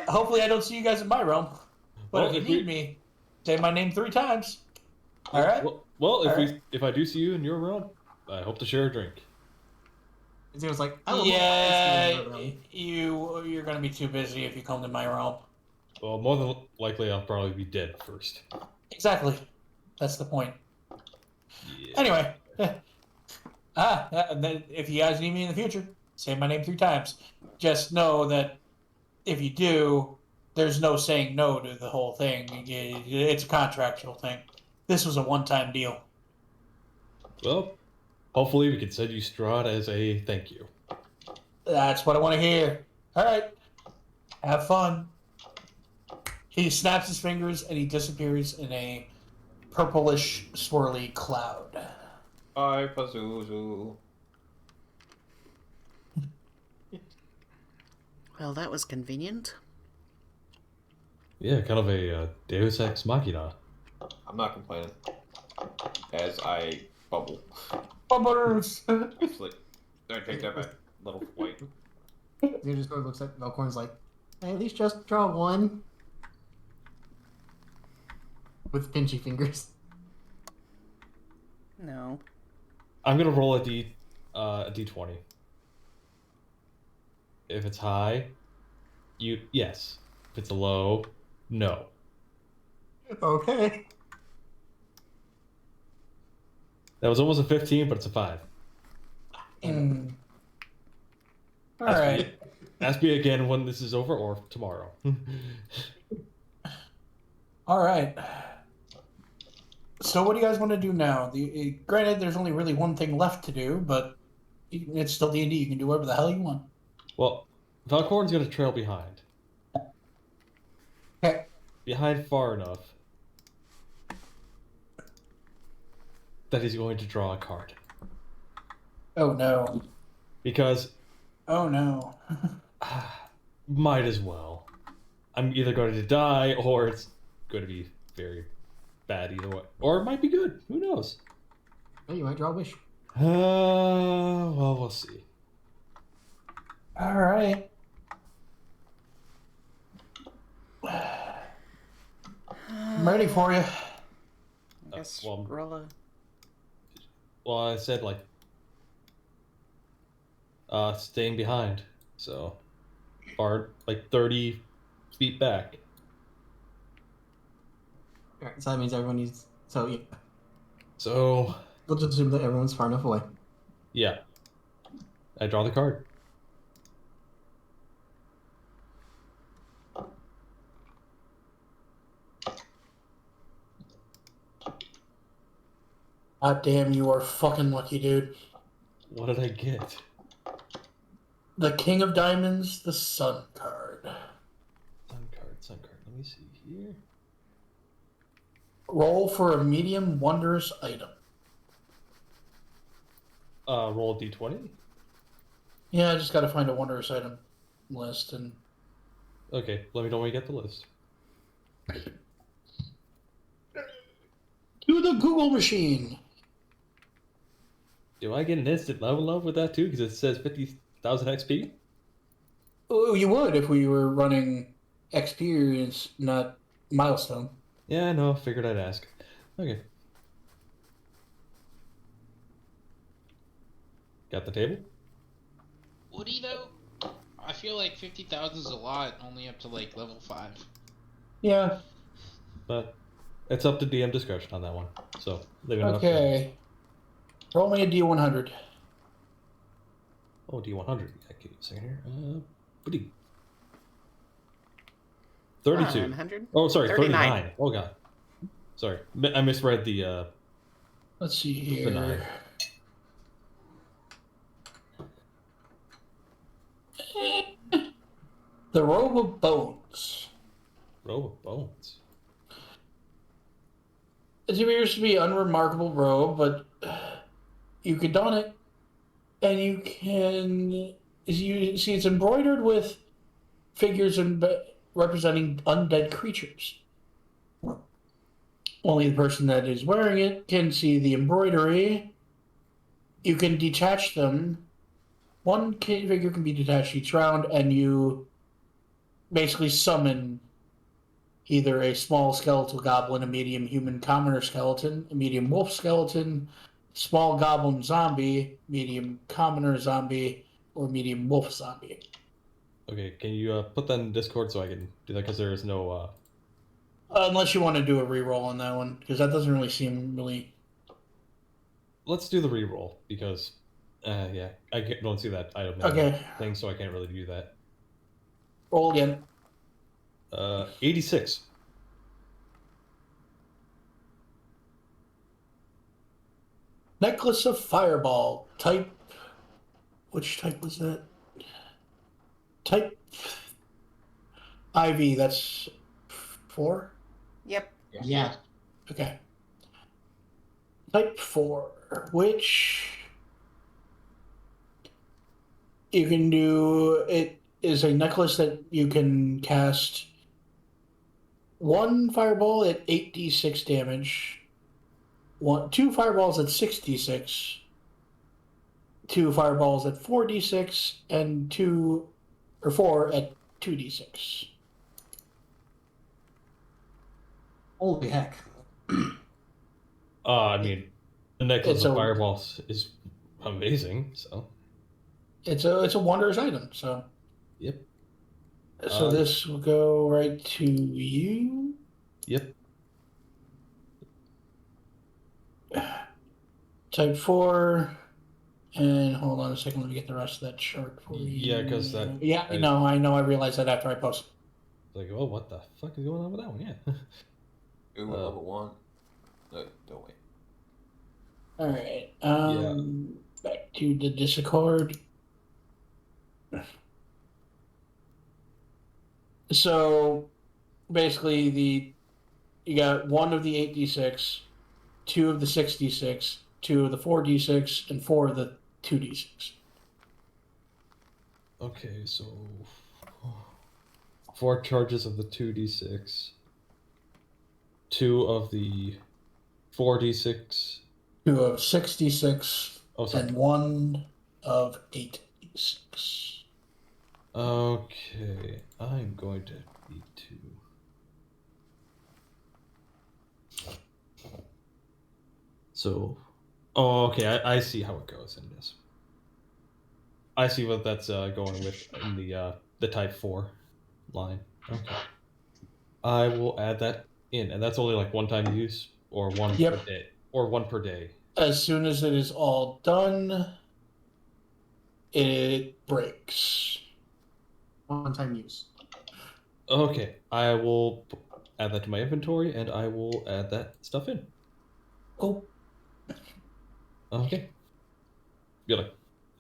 hopefully I don't see you guys in my realm. But Well, if you if need me, say my name 3 times. All right. If I do see you in your realm, I hope to share a drink. Zino's like, you're gonna be too busy if you come to my realm. Well, more than likely, I'll probably be dead first. Exactly. That's the point. Yeah. Anyway, and then if you guys need me in the future, say my name 3 times. Just know that if you do, there's no saying no to the whole thing. It's a contractual thing. This was a one-time deal. Well, hopefully we can send you Strahd as a thank you. That's what I want to hear. All right. Have fun. He snaps his fingers and he disappears in a purplish, swirly cloud. Bye, Pazuzu. Well, that was convenient. Yeah, kind of a Deus Ex Machina. I'm not complaining. As I bubble. Bubblers! Actually, I take that back. Little white. Zino just looks at Valkorn's like, hey, at least just draw 1. With pinchy fingers. No. I'm gonna roll a d20. If it's high, yes. If it's low, no. Okay. That was almost a 15, but it's a 5. All right. Ask me again when this is over or tomorrow. All right. So what do you guys want to do now? Granted, there's only really one thing left to do, but it's still D&D. You can do whatever the hell you want. Well, Valkorn's gonna trail behind. Okay. Behind far enough that he's going to draw a card. Oh, no. Because... Oh, no. might as well. I'm either going to die or it's going to be very bad either way. Or it might be good. Who knows? Hey, you might draw a wish. Well, we'll see. All right. I'm ready for you. I guess well- roll a... Well, I said, like, staying behind. So, far, like, 30 feet back. Alright, so that means everyone needs... So, yeah. So, We'll just assume that everyone's far enough away. yeah. I draw the card. God damn, you are fucking lucky, dude. What did I get? The King of Diamonds, the Sun card. Sun card. Let me see here. Roll for a medium wondrous item. Roll a d20. Yeah, I just gotta find a wondrous item list and... Okay, let me know when you get the list. To the Google machine! Do I get an instant level up with that too? Because it says 50,000 XP? Oh, you would if we were running experience, not milestone. Yeah, no, figured I'd ask. Okay. Got the table? Would he though? I feel like 50,000 is a lot, only up to like level 5. Yeah. But it's up to DM discretion on that one. So, leaving it up to Okay. Roll me a D100. Oh, D100. Yeah, give me a second here. Pretty. 32. 100? Oh, sorry, 39. 39. Oh, God. Sorry. I misread the, Let's see the 9. here. The Robe of Bones. Row of bones. It appears to be an unremarkable robe, but you can don it, and you can. As you see, it's embroidered with figures representing undead creatures. Only the person that is wearing it can see the embroidery. You can detach them. One figure can be detached each round, and you basically summon either a small skeletal goblin, a medium human commoner skeleton, a medium wolf skeleton, small goblin zombie, medium commoner zombie, or medium wolf zombie. Okay, can you put that in Discord so I can do that? Because there is no... Unless you want to do a reroll on that one, because that doesn't really seem really... Let's do the reroll, because... yeah, don't see that item thing, so I can't really do that. Roll again. 86. Necklace of Fireball. Type... Which type was that? Type... IV, that's 4? Yep. Yeah. Okay. Type 4, which... You can do... It is a necklace that you can cast 1 fireball at 8d6 damage, 2 fireballs at 6d6, 2 fireballs at 4d6, and 2 or 4 at 2d6. Holy heck. I mean, the necklace It's of a- fireballs is amazing, so... It's a wondrous item, so... Yep. So this will go right to you. Yep. Type 4. And hold on a second, let me get the rest of that chart for you. Yeah, 'cause that- Yeah, I know, I realized that after I posted. Like, oh, what the fuck is going on with that one? Yeah. Ooh, level 1. No, don't wait. Alright, back to the Discord. So, basically, you got 1 of the 8d6, 2 of the 6d6, 2 of the 4d6, and 4 of the 2d6. Okay, so 4 charges of the 2d6, 2 of the 4d6, 2 of 6d6, oh, sorry. and 1 of 8d6. Okay, I'm going to need to... So, oh, okay, I see how it goes in this. I see what that's going with in the type 4 line. Okay. I will add that in, and that's only like 1 time use, or 1 Yep. per day, or 1 per day. As soon as it is all done, it breaks. One-time use. Okay, I will add that to my inventory, and I will add that stuff in. Cool. Okay. Good.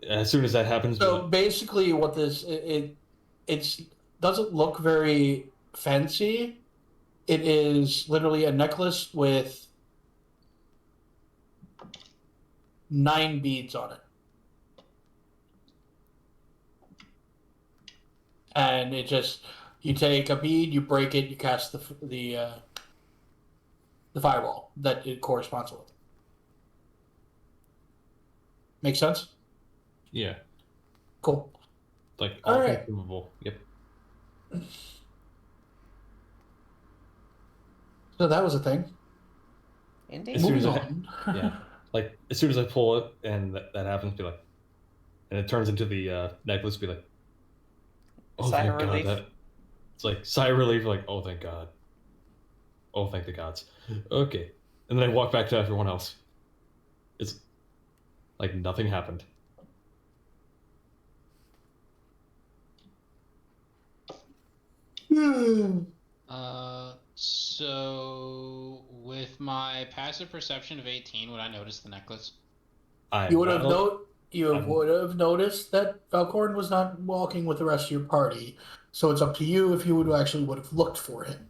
As soon as that happens. So basically, what this it doesn't look very fancy. It is literally a necklace with 9 beads on it, and it just you take a bead, you break it, you cast the fireball that it corresponds with. Make sense? Yeah. Cool. Like All all right. consumable. Yep. So that was a thing. Indeed. As soon as Moving I, on. yeah. Like as soon as I pull it and that happens, be like, and it turns into the necklace, be like, oh Sigh thank of God relief. that. It's like sigh of relief, like oh thank God. Oh thank the gods. Okay, and then I walk back to everyone else. It's like nothing happened. So with my passive perception of 18, would I notice the necklace? You would have noticed that Valkorran was not walking with the rest of your party. So it's up to you if you would have looked for him.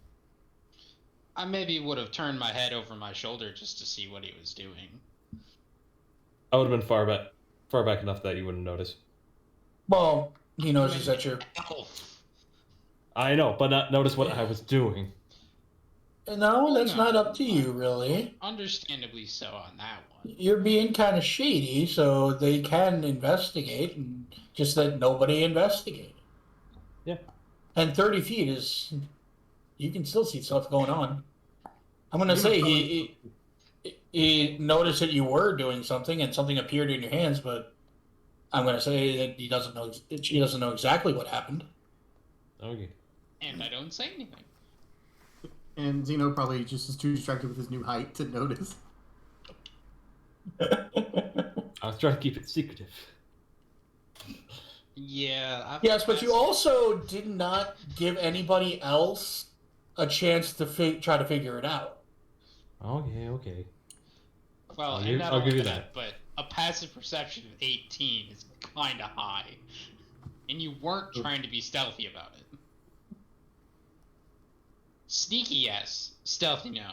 I maybe would have turned my head over my shoulder just to see what he was doing. I would have been far back enough that you wouldn't notice. Well, he notices that you're. Elf. I know, but not notice what I was doing. No, that's not up to you, really. Understandably so on that one. You're being kind of shady, so they can investigate, and just that nobody investigated. Yeah. And 30 feet is. You can still see stuff going on. I'm going to say he noticed that you were doing something and something appeared in your hands, but I'm going to say that she doesn't know exactly what happened. Okay. And I don't say anything. And Zino probably just is too distracted with his new height to notice. I was trying to keep it secretive. Yeah. Yes, but you also did not give anybody else a chance to try to figure it out. Okay. Well, I'll give you that. But a passive perception of 18 is kind of high. And you weren't trying to be stealthy about it. Sneaky, yes. Stealthy, no.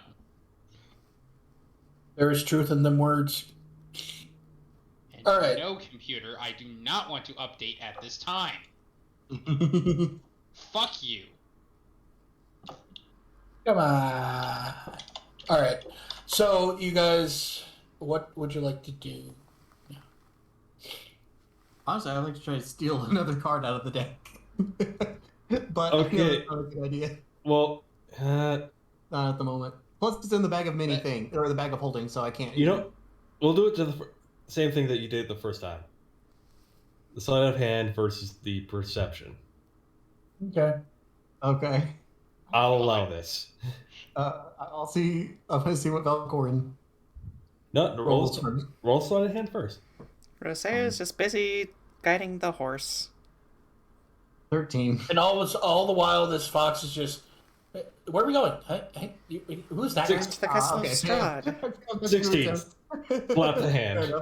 There is truth in them words. And all right. No, computer, I do not want to update at this time. Fuck you. Come on. All right. So, you guys, what would you like to do? Honestly, I'd like to try to steal another card out of the deck. But Okay. that's not a good idea. Well, Not at the moment. Plus, it's in the bag of mini thing, or the bag of holding, so I can't. we'll do it to the same thing that you did the first time. The sleight of hand versus the perception. Okay. Okay. I'll allow this. I'll see. I'm gonna see what Valkorran No, rolls first. roll sleight of hand first. Roseia is just busy guiding the horse. 13. And all the while, this fox is just. Where are we going? Who's that? To the castle of Okay. Strahd. 16. Slap the hand.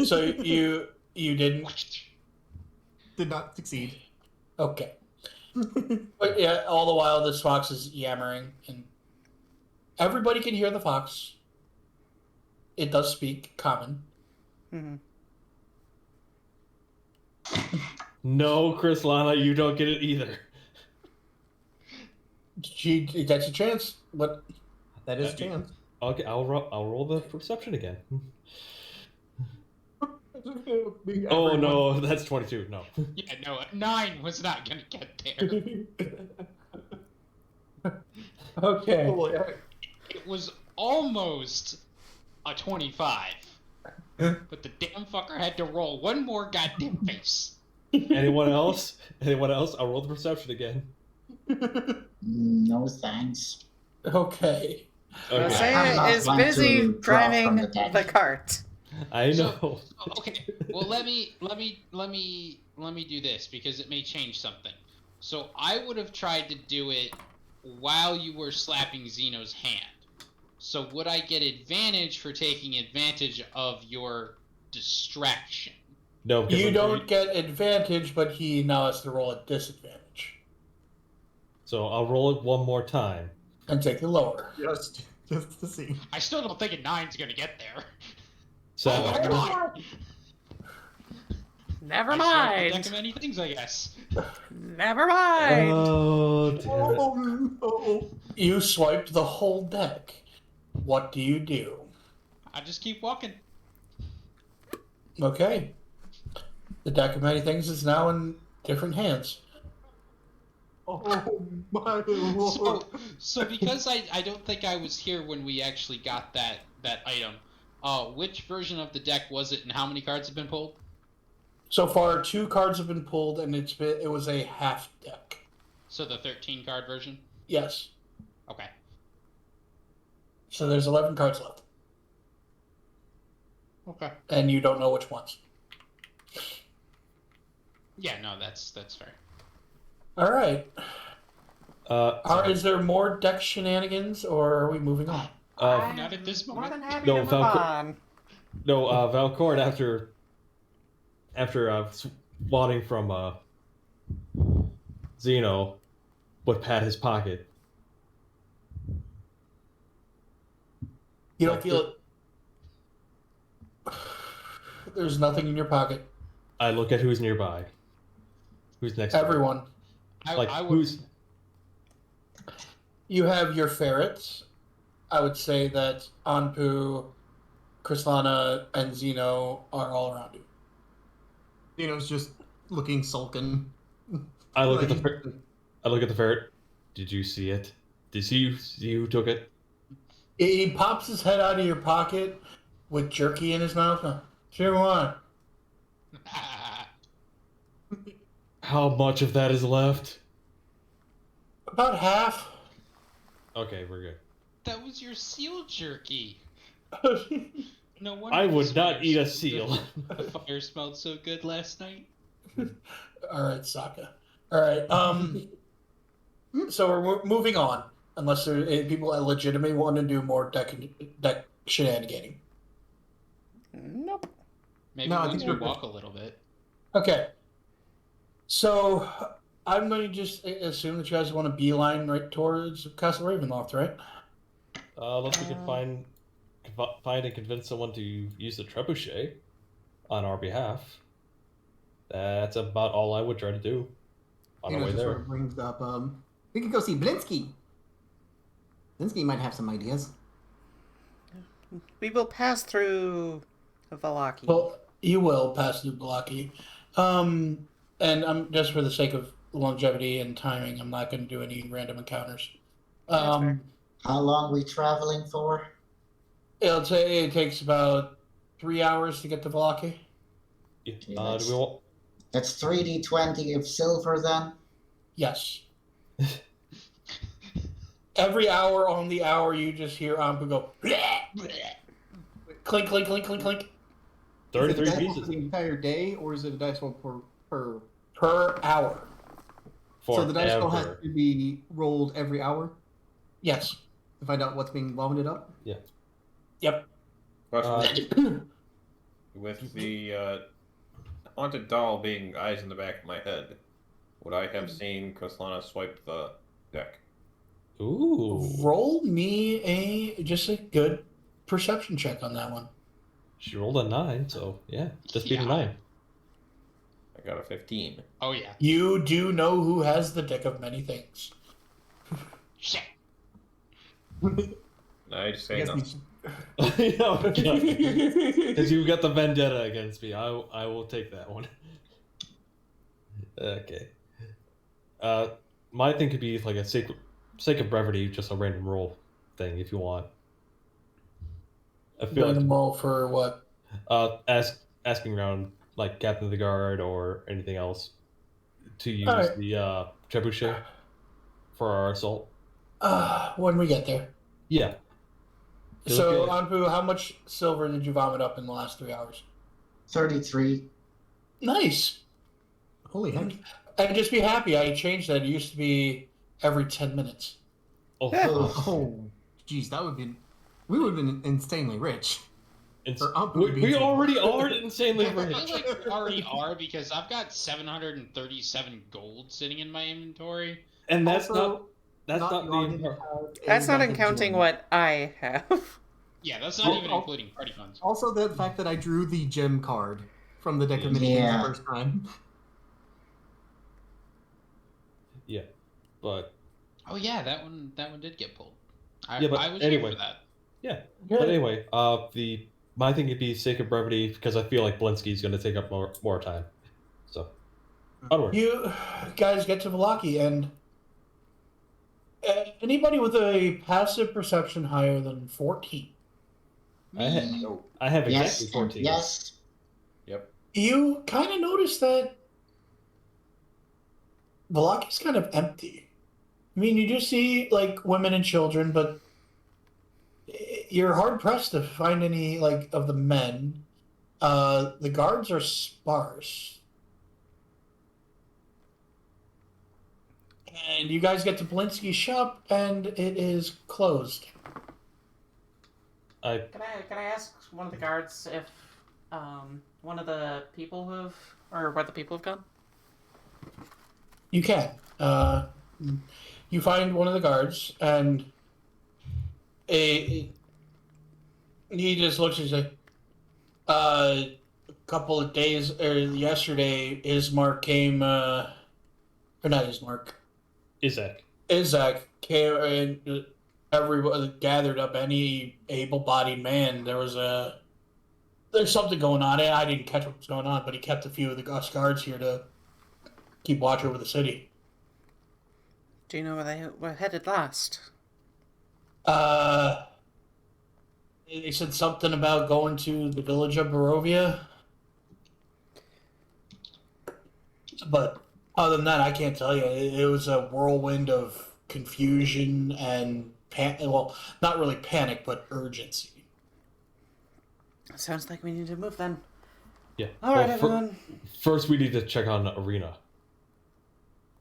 So you didn't. Did not succeed. Okay. But yeah, all the while this fox is yammering, and everybody can hear the fox. It does speak common. Mm-hmm. No, Krislana, you don't get it either. That's a chance. What? That is a chance. Okay, I'll roll the perception again. Oh no, that's 22. No. Yeah, no, a 9 was not gonna get there. Okay. It was almost a 25. But the damn fucker had to roll one more goddamn face. Anyone else? I'll roll the perception again. No thanks. Okay. Okay. Roseia is going busy to draw driving from the deck. the cart. I know. Okay, well let me do this because it may change something. So I would have tried to do it while you were slapping Zeno's hand. So would I get advantage for taking advantage of your distraction? No, because You I'm don't free. get advantage, but he now has to roll a disadvantage So I'll roll it one more time. and take the lower. Just to see. I still don't think a 9's gonna get there. So Oh my God. Never I swipe the mind. deck of many things, I guess. Never mind. oh damn it. Oh. You swiped the whole deck. What do you do? I just keep walking. Okay. The deck of many things is now in different hands. Oh my lord. So because I don't think I was here when we actually got that item, which version of the deck was it and how many cards have been pulled? So far, 2 cards have been pulled, and it was a half deck. So the 13 card version? Yes. Okay. So there's 11 cards left, Okay. and you don't know which ones. Yeah, no, that's fair. All right. Sorry. Is there more deck shenanigans, or are we moving on? Not at this More moment. than happy No, to move Valkyr- on. No, Valkorran after swatting from Zino would pat his pocket. You don't feel it. There's nothing in your pocket. I look at who's nearby. Who's next? to me. Everyone. I would. Who's? You have your ferrets. I would say that Anpu, Krislana, and Zino are all around you. Dino's just looking sullen. I look at the ferret. Did you see it? Did you see who took it? He pops his head out of your pocket with jerky in his mouth. Sure one. How much of that is left? About half. Okay, we're good. That was your seal jerky. No wonder. I would the not fire eat a smelled- seal. The fire smelled so good last night. All right, Sokka. All right. So we're moving on, unless there people legitimately want to do more deck shenanigating. Nope. Maybe No, I once think we we're good. walk a little bit. Okay. So I'm going to just assume that you guys want to beeline right towards Castle Ravenloft, right? Unless we can find and convince someone to use the trebuchet on our behalf. That's about all I would try to do on our Dino way just there. sort of brings up, we could go see Blinsky. Blinsky might have some ideas. We will pass through Valaki. Well, you will pass through Blocky. And I'm just for the sake of longevity and timing, I'm not going to do any random encounters. That's fair. How long we traveling for? It'll say it takes about 3 hours to get to Valaki. Yeah. Okay, Do we want? That's 3d20 of silver then? Yes. Every hour on the hour, you just hear Anpu go, clink, clink, clink, clink, clink, 33 Is it a dice roll pieces for the entire day, or is it a dice roll per? per hour. So the dice roll has forever. to be rolled every hour Yes. to find out what's being vomited up. Yep. Question with the haunted doll being eyes in the back of my head, would I have seen Krislana swipe the deck? Ooh. Roll me just a good perception check on that one. She rolled a 9, so yeah, just beat a Yeah. 9. I got a 15. Oh yeah. You do know who has the deck of many things. Shit. I just say Yes, nothing. Because you've got the vendetta against me. I will take that one. Okay. My thing could be like a sake of brevity, just a random roll thing if you want. I feel Random like roll for what? asking around like Captain of the Guard or anything else to use Alright. the trebuchet for our assault. When we get there. Yeah. Does it So, feel like- Anpu, how much silver did you vomit up in the last 3 hours? 33. Nice. Holy heck! And just be happy, I changed that. It used to be every 10 minutes. Oh, Oh, geez, we would have been insanely rich. it's, Or Anpu we, would be we insane. already are insanely I feel rich. like we already are because I've got 737 gold sitting in my inventory. And that's Also, not not the logging entire- out That's a not bunch of counting gems. what I have. Yeah, that's not even Oh. including party funds. Also, the fact that I drew the gem card from the deck of many things Yeah. the first time. Yeah, but Oh yeah, that one did get pulled. I Yeah, but was anyway. here for that. yeah. But anyway, my thing would be sake of brevity because I feel like Blinsky's going to take up more time. So, onward. You guys get to Valaki, and anybody with a passive perception higher than 14. I have exactly Yes. 14. Yes. Yep. You kind of notice that Valaki's kind of empty. I mean, you do see like women and children, but you're hard pressed to find any like of the men. The guards are sparse. And you guys get to Blinsky's shop, and it is closed. Can I ask one of the guards if one of the people where the people have gone? You can. You find one of the guards, and he just looks and says, a couple of days, or yesterday, Ismark came, or not Ismark. Izak came, and everybody gathered up, any able-bodied man. There's something going on. I didn't catch what was going on, but he kept a few of the guards here to keep watch over the city. Do you know where they were headed last? They said something about going to the village of Barovia. But other than that, I can't tell you. It was a whirlwind of confusion and well, not really panic, but urgency. Sounds like we need to move then. Yeah. All right, everyone. First, we need to check on Arena.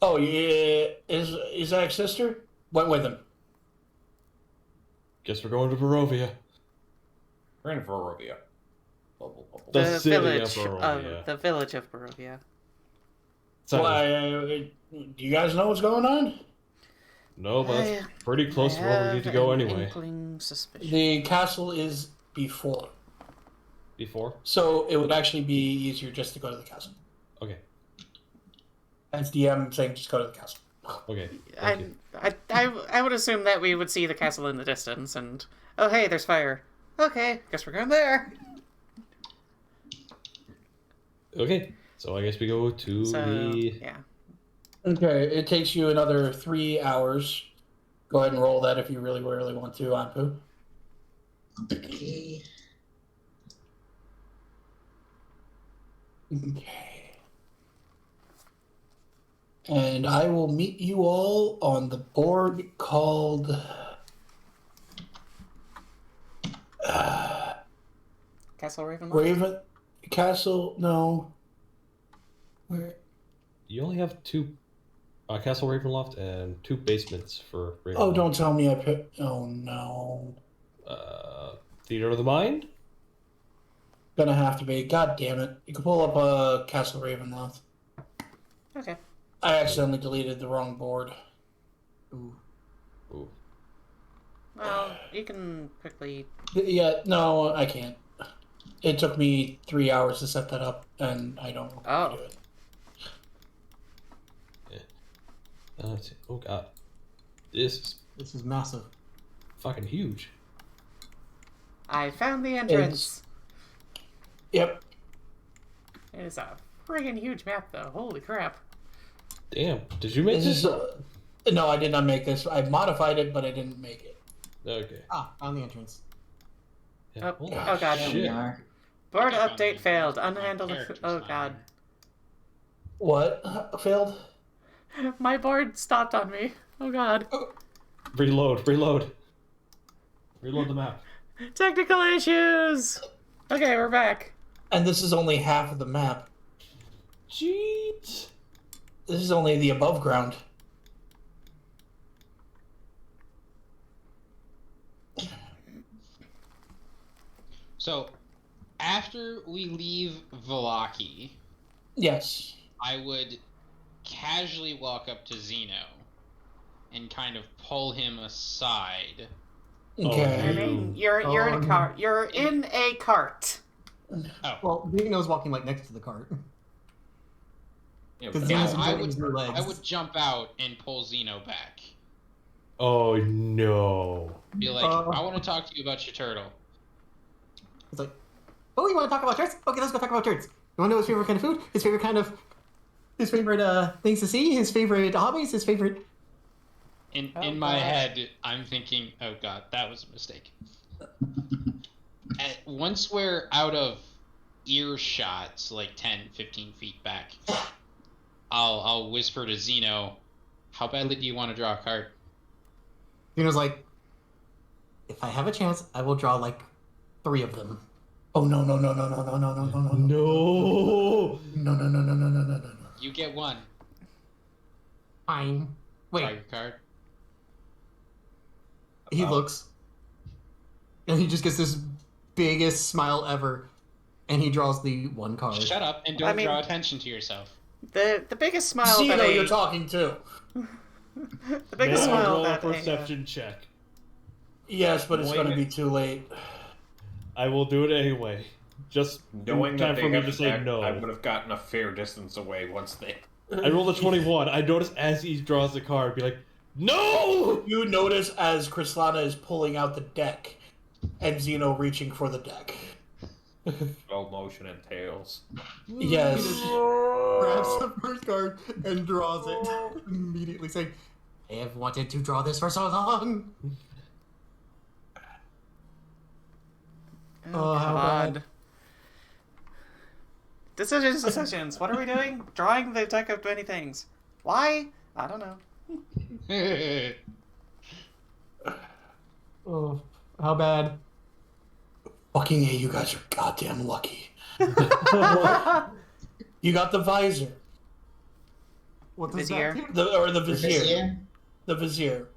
Oh, yeah. Is Isaac's sister? Went with him. Guess we're going to Barovia. We're in Barovia. Bubble. The city of village Barovia. the village of Barovia. Do you guys know what's going on? No, but that's pretty close to where we need to go anyway. Suspicion. The castle is before. Before? So it would actually be easier just to go to the castle. Okay. As DM saying, just go to the castle. Okay. I would assume that we would see the castle in the distance, and oh hey, there's fire. Okay, guess we're going there. Okay, so I guess we go to the... Yeah. Okay, it takes you another 3 hours. Go ahead and roll that if you really, really want to, Anpu. Okay. Okay. And I will meet you all on the board called... Castle Ravenloft? Castle, no. Where? You only have 2 Castle Ravenloft and 2 basements for Ravenloft. Oh, don't tell me I picked... Oh, no. Theater of the Mind? Gonna have to be. God damn it. You can pull up Castle Ravenloft. Okay. I accidentally deleted the wrong board. Ooh. Well, you can quickly... Yeah, no, I can't. It took me 3 hours to set that up, and I don't know how to do it. Let's see. Oh god. This is massive. fucking huge. I found the entrance. Yep. It is a friggin' huge map, though. Holy crap. Damn. Did you make this? No, I did not make this. I modified it, but I didn't make it. Okay. On the entrance. Yeah. Oh god. Here we are. Board update failed. Unhandled. Oh god. What? Failed? My board stopped on me. Oh god. Reload the map. Technical issues! Okay, we're back. And this is only half of the map. Jeez. This is only the above ground. So, after we leave Valaki, Yes. I would casually walk up to Zino and kind of pull him aside. Okay. I mean, you're in a car. You're in a cart. Oh, Well, Zino's walking like next to the cart. Yeah, Because but yeah, Zino's I using his rear legs. I would jump out and pull Zino back. Oh no. Be like, I want to talk to you about your turtle. It's like, you want to talk about turds? Okay, let's go talk about turds. You want to know his favorite kind of food? His favorite things to see? His favorite hobbies? His favorite... In my head, I'm thinking, oh god, that was a mistake. Once we're out of earshot, so like 10, 15 feet back, I'll whisper to Zino, how badly do you want to draw a card? Zeno's like, if I have a chance, I will draw like 3 of them. Oh no. No. No. You get 1. Fine. Draw Wait, your card. he looks. And he just gets this biggest smile ever. And he draws the 1 card. Shut up and don't draw attention to yourself. The biggest smile Zino, that you're talking to. the biggest smile roll a that perception check. Yes, but it's going to be too late. I will do it anyway. Just Knowing time that for they me have to say attacked, no. I would have gotten a fair distance away once they... I rolled a 21. I notice as he draws the card, be like, no! You notice as Krislana is pulling out the deck and Zino reaching for the deck. Slow motion and tails. Yes. Grabs the first card and draws it. Immediately saying, I have wanted to draw this for so long. Oh, how bad. Decisions. What are we doing? Drawing the deck of many things. Why? I don't know. Oh, how bad? Fucking A, you guys are goddamn lucky. You got the visor. What does Vizier. that do? The vizier. The vizier.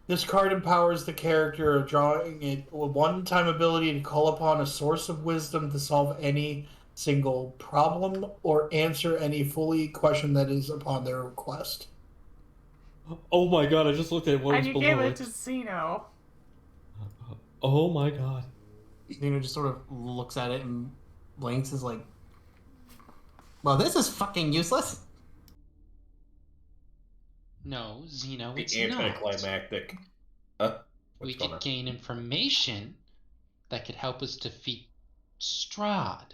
This card empowers the character of drawing it a one-time ability to call upon a source of wisdom to solve any single problem or answer any fully question that is upon their request. Oh my god, I just looked at what was And you below gave it. it to Zino. Oh my god. Zeno just sort of looks at it and blinks, is like, well, this is fucking useless. No, Zino, The it's not. anticlimactic. We What's going could on? gain information that could help us defeat Strahd.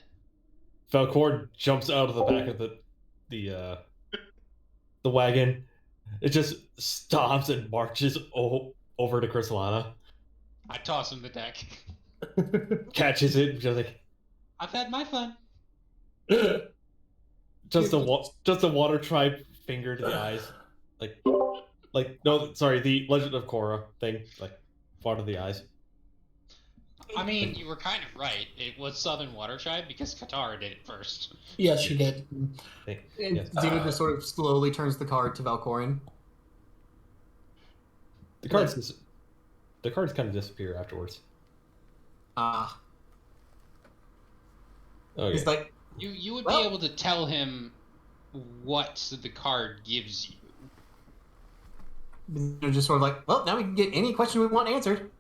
Valkorran jumps out of the back of the wagon. It just stops and marches over to Krislana. I toss him the deck. Catches it, just like I've had my fun. just the water tribe finger to the eyes. Like no, sorry, the Legend of Korra thing, like water to the eyes. I mean, you were kind of right. It was Southern Water Tribe because Qatar did it first. Yes, she did. Thing. And Yes. Zeno just sort of slowly turns the card to Valkorran. The cards kind of disappear afterwards. Ah. Okay. He's like, You would Well- be able to tell him what the card gives you. they're just sort of like, well, now we can get any question we want answered.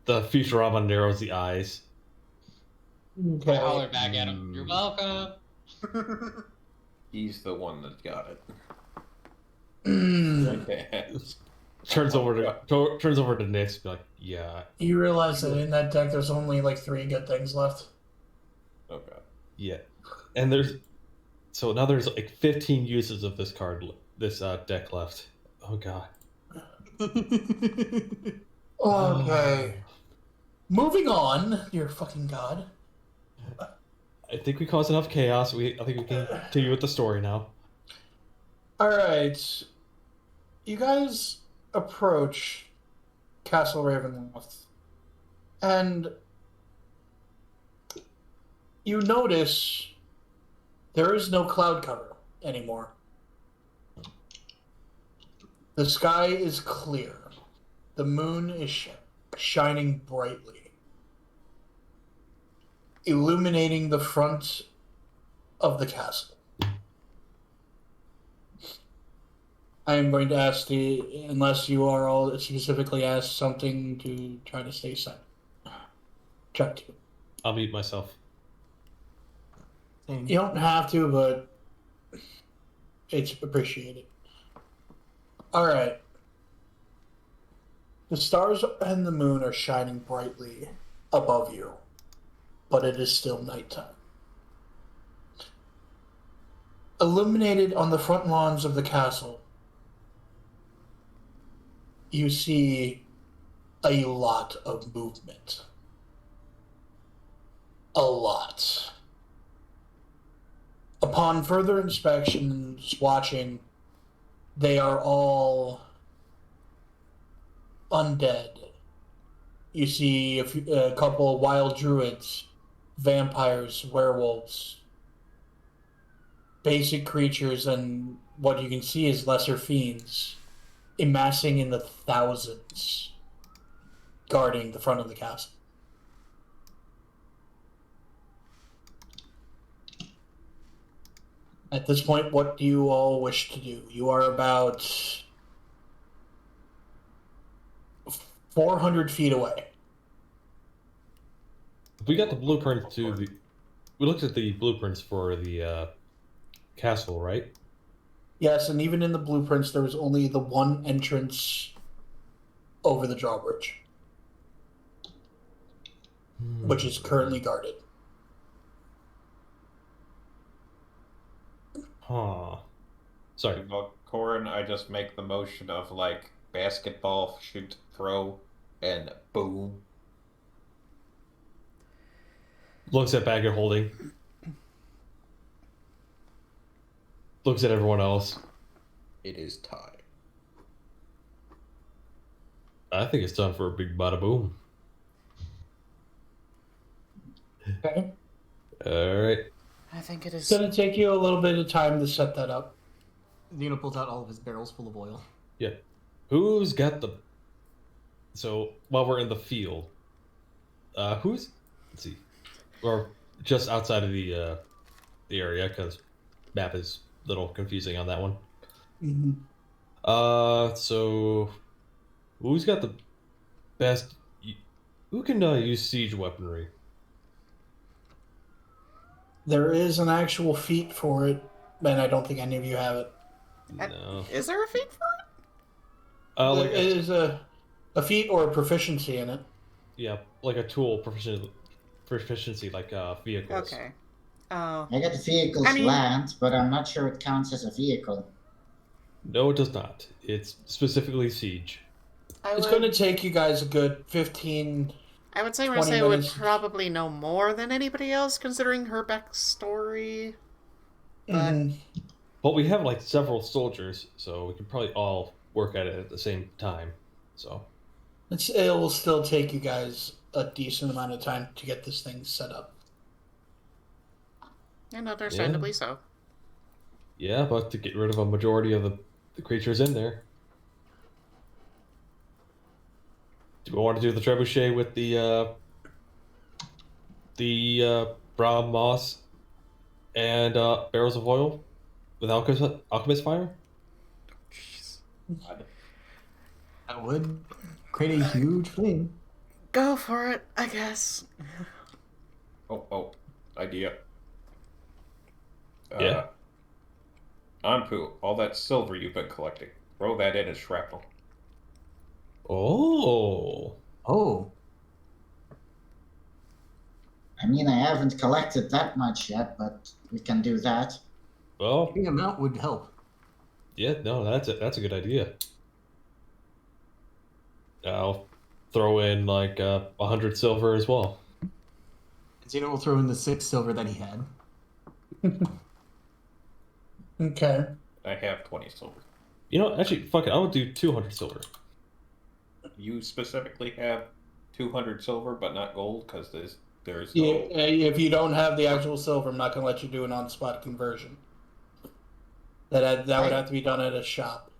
The Futurama narrows the eyes. I holler back at him. You're welcome. He's the one that got it. Mm. Okay. Turns over to Nix, be like, yeah, You realize that in that deck there's only like 3 good things left? Okay. yeah. And there's like 15 uses of this card, this deck left. Oh god. Okay. Moving on, dear fucking god. I think we caused enough chaos. I think we can continue with the story now. Alright. You guys approach Castle Ravenloft. And you notice there is no cloud cover anymore. The sky is clear. The moon is shining brightly, illuminating the front of the castle. I am going to ask unless you are all specifically asked something to try to stay silent. Check 2. I'll mute myself. You don't have to, but it's appreciated. All right. The stars and the moon are shining brightly above you, but it is still nighttime. Illuminated on the front lawns of the castle, you see a lot of movement. A lot. Upon further inspection and watching, they are all undead. You see a couple of wild druids, vampires, werewolves, basic creatures, and what you can see is lesser fiends, amassing in the thousands, guarding the front of the castle. At this point, what do you all wish to do? You are about 400 feet away. We got the blueprint to the. We looked at the blueprints for the castle, right? Yes, and even in the blueprints, there was only the one entrance over the drawbridge, which is currently guarded. Huh. Sorry. Valkorran, I just make the motion of like basketball, shoot, throw, and boom. Looks at bag of holding. Looks at everyone else. It is time. I think it's time for a big bada boom. Okay. Alright. I think it is. It's going to take you a little bit of time to set that up. Zino pulls out all of his barrels full of oil. Yeah. Who's got the... So, while we're in the field, who's... Let's see. Or just outside of the area, because map is a little confusing on that one. Mm-hmm. So... Who's got the best... Who can use siege weaponry? There is an actual feat for it, and I don't think any of you have it. No. Is there a feat for it? Like It is a feat or a proficiency in it. Yeah, like a tool proficiency, like vehicles. Okay. Oh. I got the vehicles land, but I'm not sure it counts as a vehicle. No, it does not. It's specifically siege. It's going to take you guys a good 15... I would say 20 Roseia would minutes. probably know more than anybody else, considering her backstory. But we have like several soldiers, so we can probably all work at it at the same time. So it will still take you guys a decent amount of time to get this thing set up. And understandably so. Yeah, but to get rid of a majority of the creatures in there. Do we want to do the trebuchet with the brown moss and barrels of oil with alchemist fire? Jeez. That would create a huge flame. Go for it, I guess. Oh, idea. Yeah. Anpu, all that silver you've been collecting, throw that in as shrapnel. Oh. I mean, I haven't collected that much yet, but we can do that. Well, The amount would help. yeah, no, that's a good idea. I'll throw in like 100 silver as well. Zino will throw in the 6 silver that he had. Okay. I have 20 silver. You know, actually, fuck it, I would do 200 silver. You specifically have 200 silver, but not gold, because there's Yeah, no... if you don't have the actual silver, I'm not going to let you do an on-spot conversion. That would have to be done at a shop.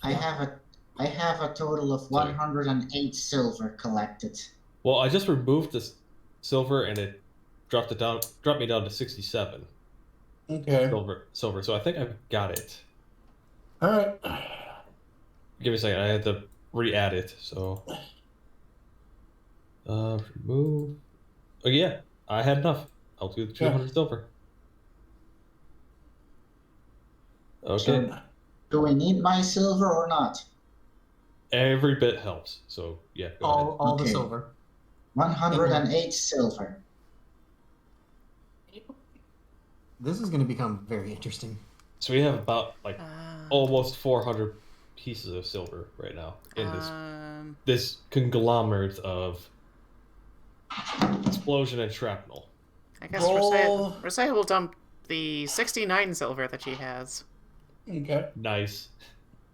I have a total of 108 silver collected. Well, I just removed this silver and it dropped me down to 67 Okay. silver. So I think I've got it. All right. Give me a second. I had to re-add it. So remove. Oh yeah, I had enough. I'll do the 200 silver. Okay. So, do we need my silver or not? Every bit helps. So yeah, go ahead. All the Okay. silver. 108 silver. This is going to become very interesting. So we have about like Uh, almost 400 pieces of silver right now in um, this conglomerate of explosion and shrapnel. I guess Roll. Roseia will dump the 69 silver that she has. Okay. Nice.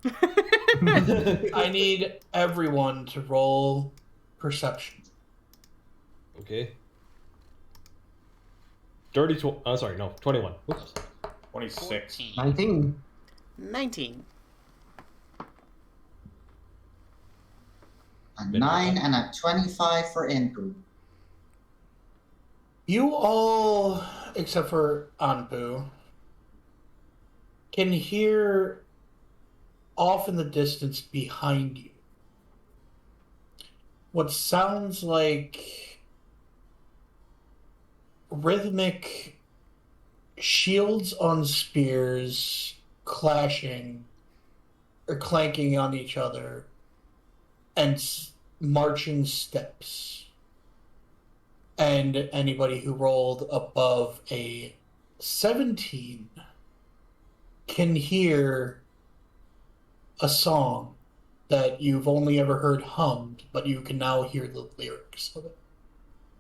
I need everyone to roll perception. Okay. Dirty 21. Oops. 26. 14. 19. 19. A 9 and a 25 for Anpu. You all, except for Anpu, can hear off in the distance behind you what sounds like rhythmic shields on spears clashing or clanking on each other and marching steps. And anybody who rolled above a 17 can hear a song that you've only ever heard hummed, but you can now hear the lyrics of it.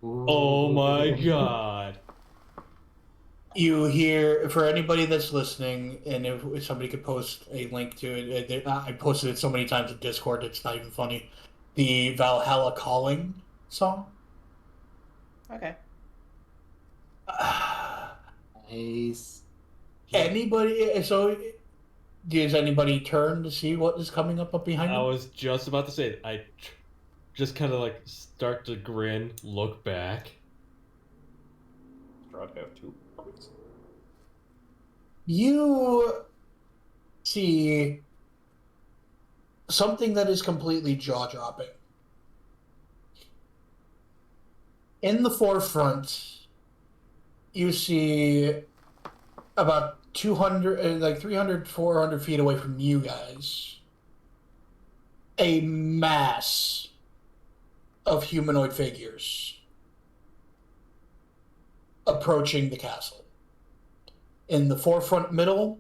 Oh my god. You hear, for anybody that's listening, and if somebody could post a link to it, I posted it so many times in Discord, it's not even funny. The Valhalla Calling song. Okay. Nice. Anybody, so does anybody turn to see what is coming up behind I them? was just about to say it. I just kind of like start to grin, look back. Strahd have 2 points. You see something that is completely jaw-dropping. In the forefront, you see about 200, like 300, 400 feet away from you guys, a mass of humanoid figures approaching the castle. In the forefront middle,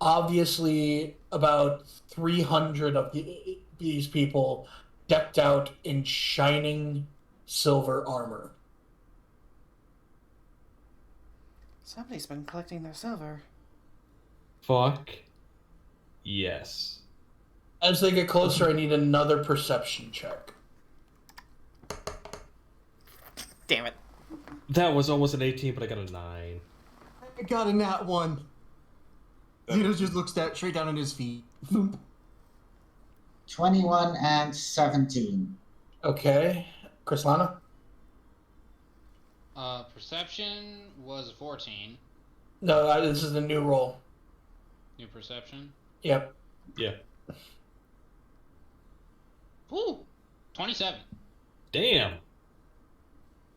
obviously about 300 of these people decked out in shining silver armor. Somebody's been collecting their silver. Fuck. Yes. As they get closer, I need another perception check. Damn it. That was almost an 18, but I got a 9. I got a nat 1. Zino just looks straight down on his feet. 21 and 17. Okay. Krislana? Perception was 14. No, this is the new roll. New perception. Yep. Yeah. Ooh, 27. Damn.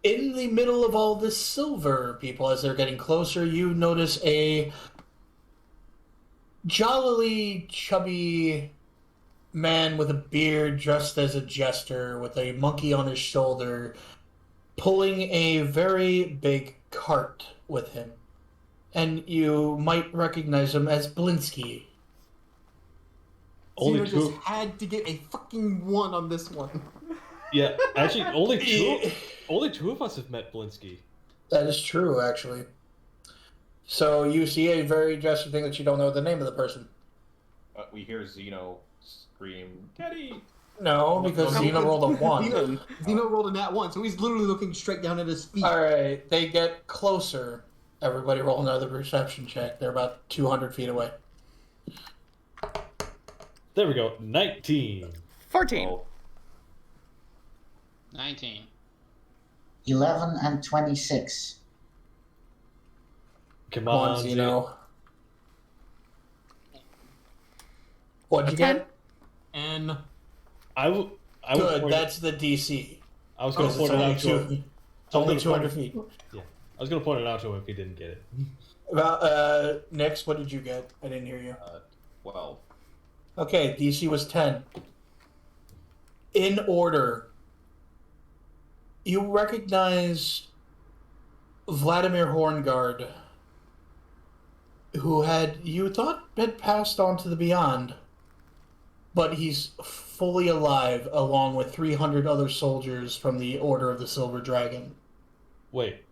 In the middle of all this silver, people, as they're getting closer, you notice a jollily chubby man with a beard dressed as a jester with a monkey on his shoulder pulling a very big cart with him. And you might recognize him as Blinsky. Only Zino two. just had to get a fucking 1 on this one. Yeah, actually, only two of us have met Blinsky. That is true, actually. So you see a very jester thing that you don't know the name of the person. We hear Zino scream, Teddy! No, because No. Zeno rolled a 1. Zino rolled a nat 1, so he's literally looking straight down at his feet. Alright, they get closer. Everybody roll another perception check. They're about 200 feet away. There we go. 19. 14. Oh, 19. 11 and 26. Come Come on, on, Zeno. What'd you 10? get? And I would Good, point, that's the DC. I was going to It's point it only, out to him. it's only I was 200 gonna feet. I was going to point it out to him if he didn't get it. Next, what did you get? I didn't hear you. 12. Okay, DC was 10. in order, you recognize Vladimir Horngard, who you thought had passed on to the beyond, but he's fully alive along with 300 other soldiers from the Order of the Silver Dragon. Wait.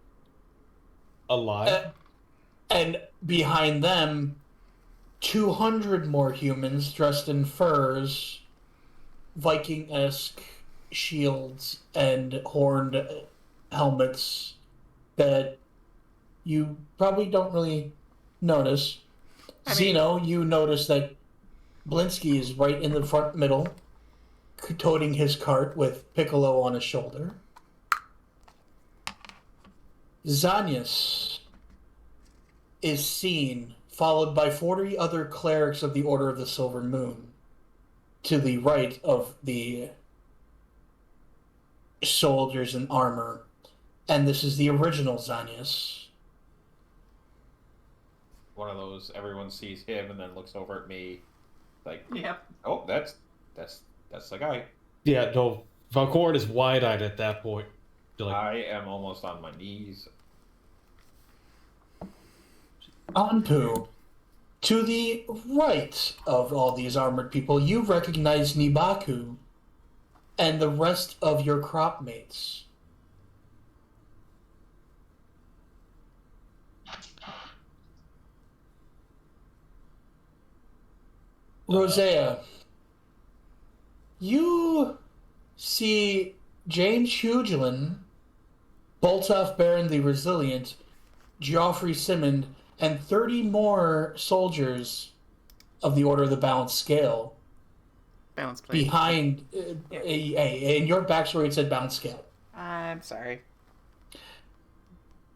Alive? And behind them, 200 more humans dressed in furs, Viking-esque shields, and horned helmets that you probably don't really notice. Zino, you notice that Blinsky is right in the front middle, toting his cart with Piccolo on his shoulder. Xanyas is seen, followed by 40 other clerics of the Order of the Silver Moon, to the right of the soldiers in armor. And this is the original Xanyas. One of those, everyone sees him and then looks over at me, like, Yep. oh, that's the guy. Yeah, no. Valkorran is wide-eyed at that point. They're like, I am almost on my knees. Anpu, to the right of all these armored people, you recognize Nibaku and the rest of your crop mates. Roseia, you see James Hughlin, Boltoff Baron the Resilient, Geoffrey Simmond, and 30 more soldiers of the Order of the Balanced Scale Balance plate. behind. In your backstory, it said Balanced Scale. I'm sorry.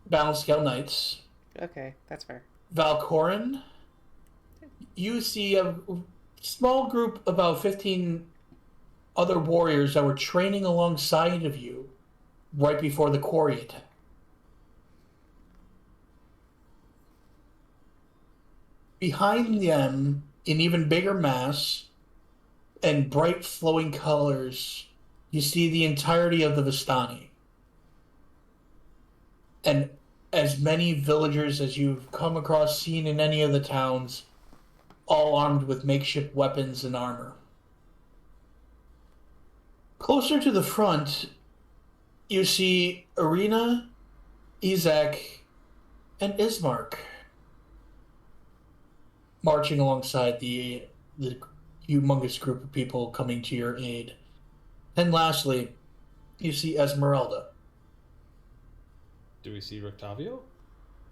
Balanced Scale Knights. Okay, that's fair. Valkorran, you see a small group, about 15 other warriors that were training alongside of you right before the quarry attack. Behind them, in even bigger mass and bright flowing colors, you see the entirety of the Vistani. And as many villagers as you've come across, seen in any of the towns, all armed with makeshift weapons and armor. Closer to the front, you see Irina, Izak, and Ismark marching alongside the humongous group of people coming to your aid. And lastly, you see Esmeralda, do we see Rictavio?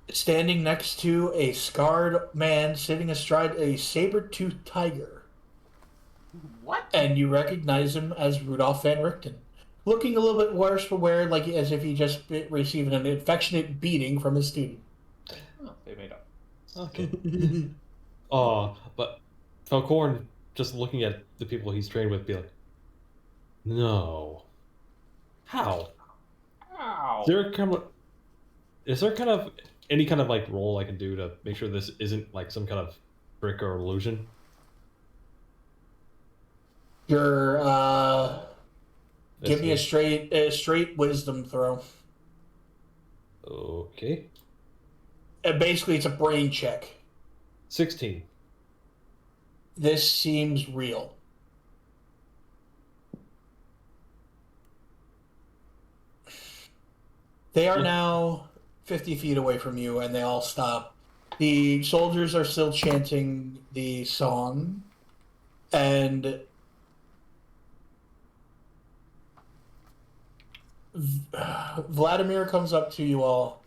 standing next to a scarred man sitting astride a saber-toothed tiger. What? And you recognize him as Rudolph Van Richten. Looking a little bit worse for wear, like as if he just received an affectionate beating from his student. Oh, they made up. Okay. But Valkorran, just looking at the people he's trained with, be like, no. How? Ow. Is there kind of any kind of like role I can do to make sure this isn't like some kind of trick or illusion? Your give me a straight wisdom throw. Okay. And basically, it's a brain check. 16. This seems real. They are now 50 feet away from you, and they all stop. The soldiers are still chanting the song, and Vladimir comes up to you all.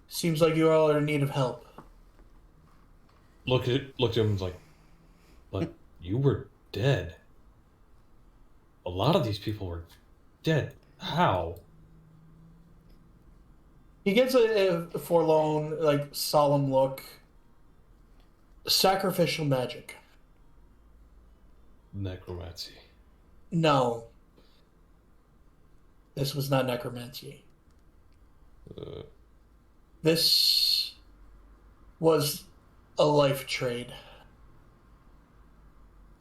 Seems like you all are in need of help. Look at him and like, you were dead. A lot of these people were dead. How? He gets a forlorn, like, solemn look. Sacrificial magic. Necromancy. No. This was not necromancy. This was a life trade.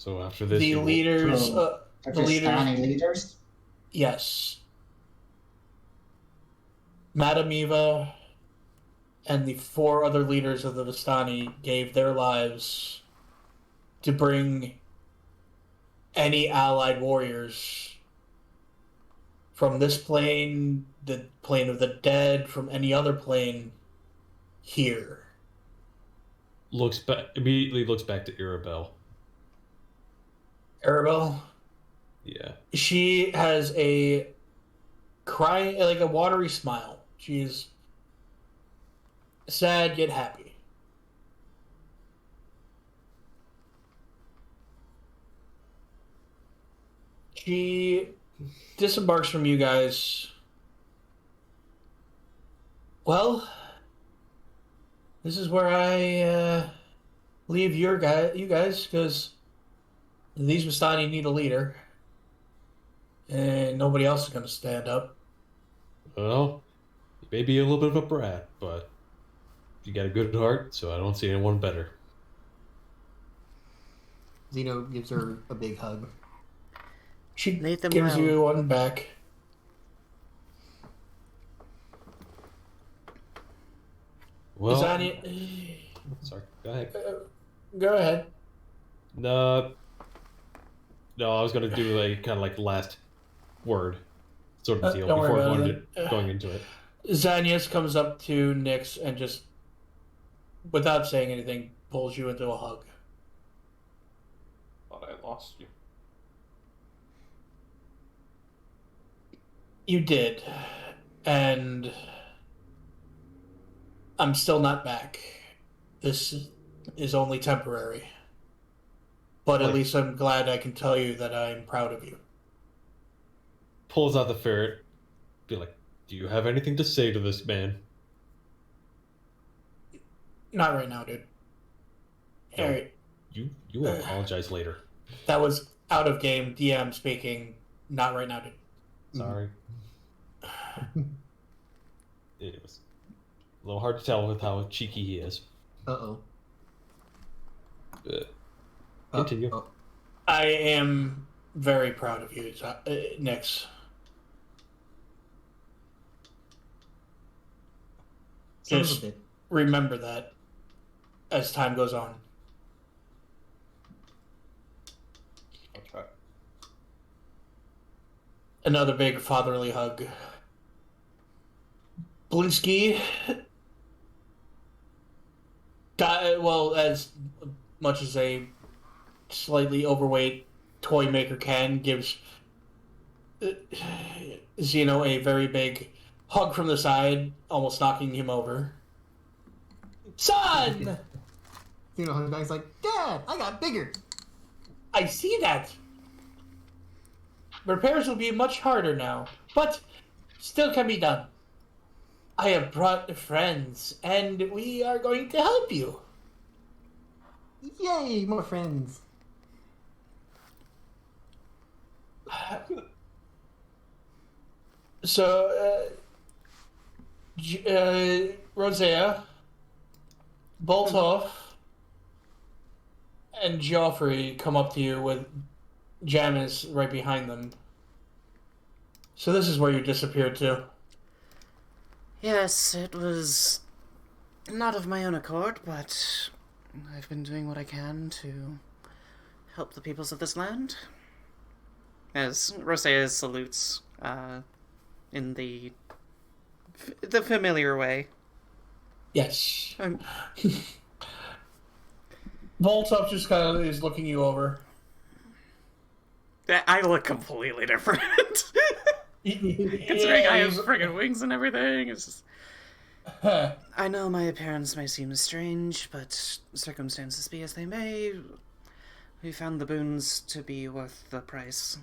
So after this, The leaders, the Vistani leaders? Yes. Madame Eva and the 4 other leaders of the Vistani gave their lives to bring any allied warriors from this plane, the plane of the dead, from any other plane, here. Immediately looks back to Arabelle. Arabelle? Yeah. She has a crying, like a watery smile. She's sad yet happy. She disembarks from you guys. Well, this is where I leave you guys, because these Vistani need a leader. And nobody else is going to stand up. Well, you may be a little bit of a brat, but you got a good heart, so I don't see anyone better. Zino gives her a big hug. She Lead them gives well. you one back. Well, Xanyas, sorry, go ahead. go ahead. No, I was gonna do a kind of like last word sort of deal Don't before worry about it. going into it. Xanyas comes up to Nyx and just, without saying anything, pulls you into a hug. Thought I lost you. You did, and I'm still not back. This is only temporary. But at least I'm glad I can tell you that I'm proud of you. Pulls out the ferret. Be like, do you have anything to say to this man? Not right now, dude. No. All right. You will apologize later. That was out of game. DM speaking. Not right now, dude. Sorry. It was a little hard to tell with how cheeky he is. Uh-oh. Continue. I am very proud of you, Nyx. Just remember that as time goes on. I'll try. Another big fatherly hug. Blinsky, well, as much as a slightly overweight toy maker can, gives Zino a very big hug from the side, almost knocking him over. Son! Zino hugs back, like, Dad, I got bigger. I see that. Repairs will be much harder now, but still can be done. I have brought friends, and we are going to help you. Yay, more friends. So, Roseia, Bolthoff, and Joffrey come up to you with Jamis right behind them. So this is where you disappeared to. Yes, it was not of my own accord, but I've been doing what I can to help the peoples of this land. As Roseia salutes, in the familiar way. Yes. Bolthoff just kind of is looking you over. I look completely different. Considering I have friggin' wings and everything, it's just... I know my appearance may seem strange, but circumstances be as they may, we found the boons to be worth the price.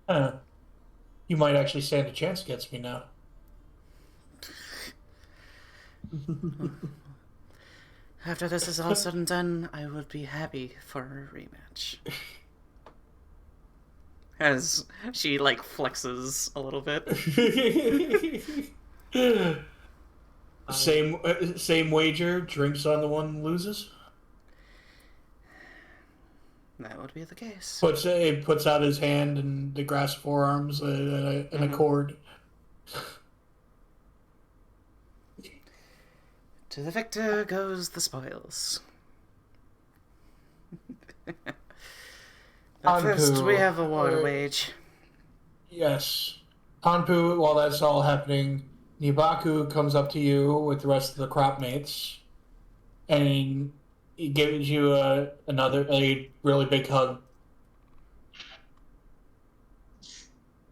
You might actually stand a chance against me now. After this is all said and done, I would be happy for a rematch. As she, flexes a little bit. Same wager, drinks on the one who loses? That would be the case. Puts out his hand and the grass forearms in a cord. To the victor goes the spoils. But first, we have a war to wage. Yes. Anpu, while that's all happening, Nibaku comes up to you with the rest of the crop mates, and he gives you a really big hug.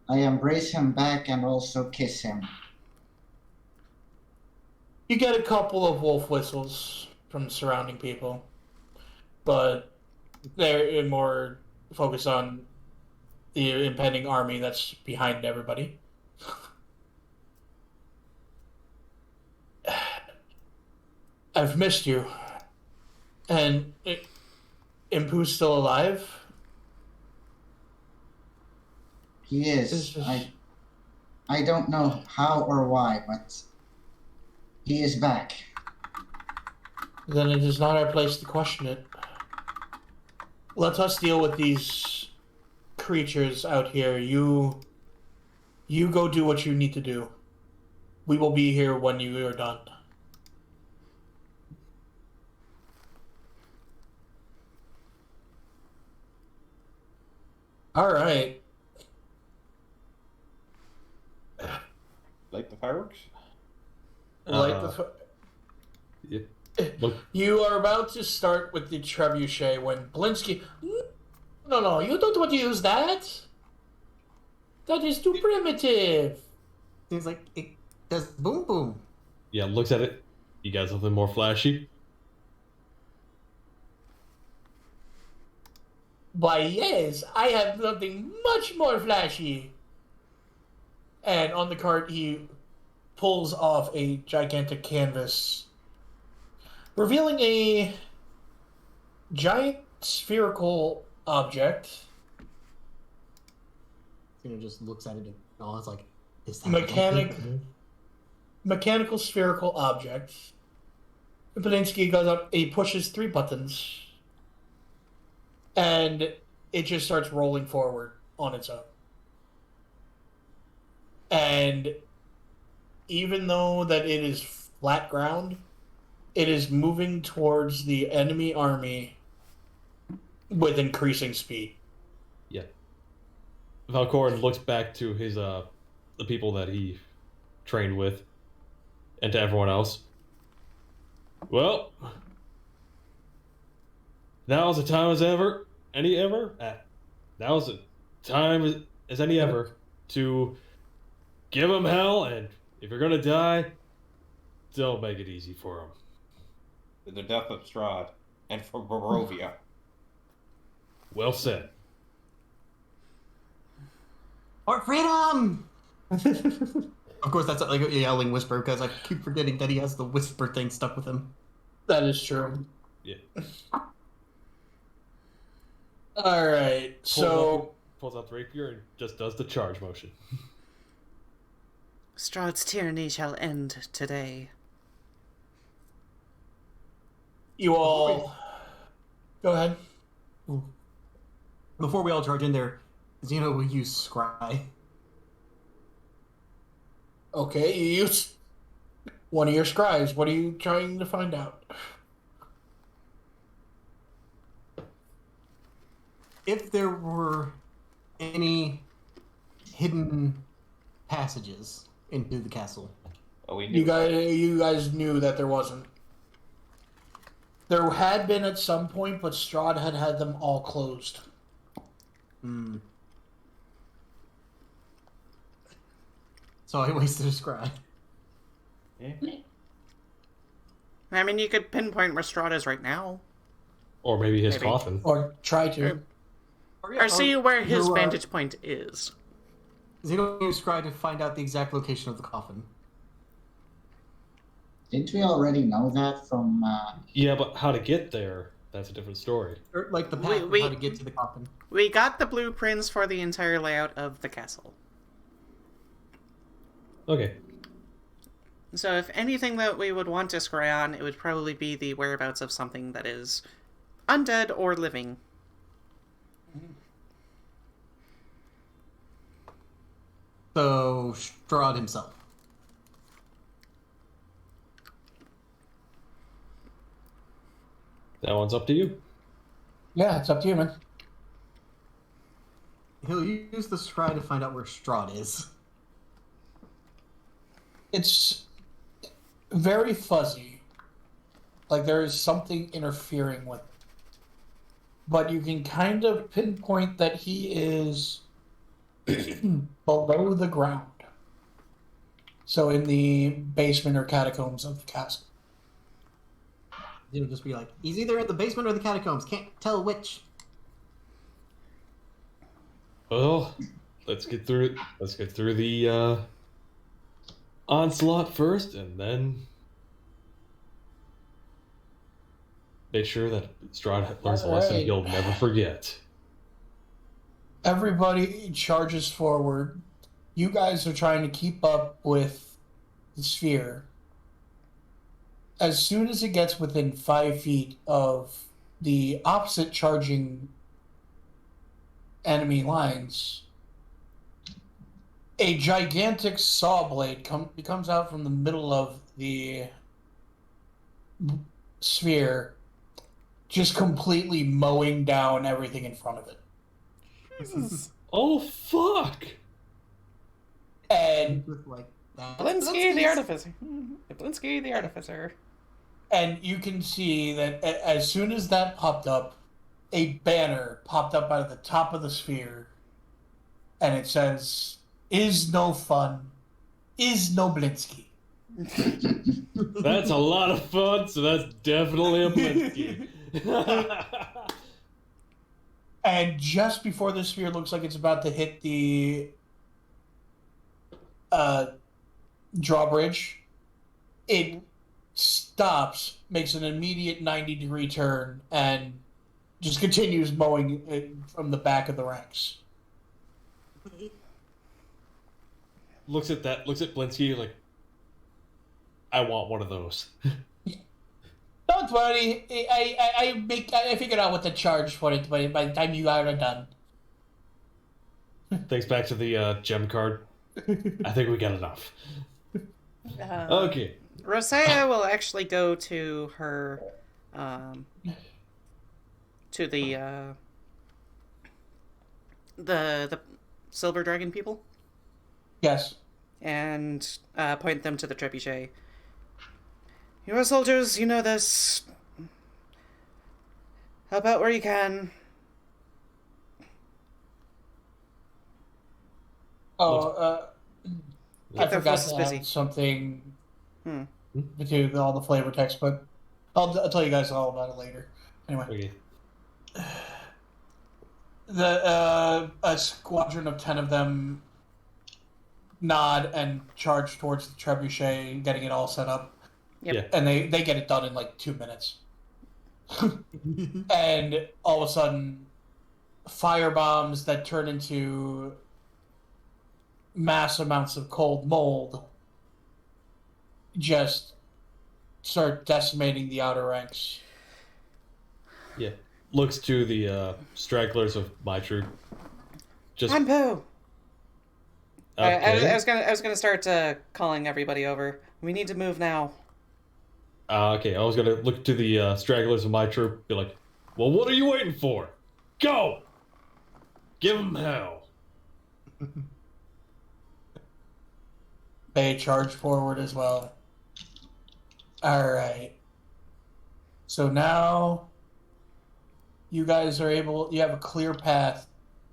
I embrace him back and also kiss him. You get a couple of wolf whistles from surrounding people, but they're more focused on the impending army that's behind everybody. I've missed you. And Anpu's still alive? He is. I don't know how or why, but he is back. Then it is not our place to question it. Let us deal with these creatures out here. You go do what you need to do. We will be here when you are done. All right. Light the fireworks? Yeah. You are about to start with the trebuchet when Blinsky... No, you don't want to use that. That is too primitive. Seems like it does boom boom. Yeah, looks at it. You got something more flashy? Why, yes, I have something much more flashy. And on the cart, he pulls off a gigantic canvas, revealing a giant spherical object. Zino just looks at it and all it's like, is that Mechanical spherical object. Belinsky goes up, he pushes 3 buttons, and it just starts rolling forward on its own. And even though that it is flat ground, it is moving towards the enemy army with increasing speed. Yeah. Valkorran looks back to his the people that he trained with, and to everyone else. Well, now's the time as ever, now's the time as any ever to give them hell, and if you're gonna die, don't make it easy for them. To the death of Strahd, and for Barovia. Well said. Or freedom! Of course, that's like a yelling whisper because I keep forgetting that he has the whisper thing stuck with him. That is true. Yeah. Alright, so... Pulls out the rapier and just does the charge motion. Strahd's tyranny shall end today. You all... Go ahead. Before we all charge in there, Zino will use Scry. Okay, you use one of your scribes. What are you trying to find out? If there were any hidden passages into the castle. Oh, we knew. You guys knew that there wasn't. There had been at some point, but Strahd had them all closed. Hmm. So I wasted a Scry. Yeah. I mean, you could pinpoint where Strahd is right now. Or maybe his Maybe. coffin. Or try to. Or see where his vantage point is. Zino used Scry to find out the exact location of the coffin. Didn't we already know that from... Yeah, but how to get there, that's a different story. Or, like, the path of how to get to the coffin. We got the blueprints for the entire layout of the castle. Okay. So if anything that we would want to scry on, it would probably be the whereabouts of something that is undead or living. So, Strahd himself. That one's up to you. Yeah, it's up to you, man. He'll use the scry to find out where Strahd is. It's very fuzzy. Like there is something interfering with it. But you can kind of pinpoint that he is below the ground. So in the basement or catacombs of the castle. He'll just be like, he's either in the basement or the catacombs. Can't tell which. Well, let's get through it. Let's get through the onslaught first, and then make sure that Strahd learns a lesson Alright. he'll never forget. Everybody charges forward. You guys are trying to keep up with the sphere. As soon as it gets within 5 feet of the opposite charging enemy lines, a gigantic saw blade comes out from the middle of the sphere, just completely mowing down everything in front of it. Jesus. Oh, fuck! And With like that. Blinsky the Artificer. Blinsky the Artificer. And you can see that as soon as that popped up, a banner popped up out of the top of the sphere, and it says, "Is no fun, is no Blinsky." That's a lot of fun, so that's definitely a Blinsky. And just before the sphere looks like it's about to hit the drawbridge, it stops, makes an immediate 90-degree turn, and just continues mowing it from the back of the ranks. Looks at Blinsky like, I want one of those. Don't worry, I figured out what to charge for it by the time you are done. Thanks back to the gem card. I think we got enough. Okay. Roseia will actually go to her, to the silver dragon people, Yes. and point them to the trebuchet. You are soldiers, you know this. Help out where you can. Oh, I Keep their forgot forces to busy. add something Hmm. to all the flavor text, but I'll tell you guys all about it later. Anyway, Okay. a squadron of 10 of them nod and charge towards the trebuchet, getting it all set up. Yep. Yeah. And they get it done in like 2 minutes. And all of a sudden, fire bombs that turn into mass amounts of cold mold just start decimating the outer ranks. Yeah. Looks to the stragglers of my troop. Just Anpu! okay. I was gonna start calling everybody over. We need to move now. Okay, I was gonna look to the stragglers of my troop, be like, well, what are you waiting for? Go! Give them hell. They charge forward as well. Alright. So now you guys are you have a clear path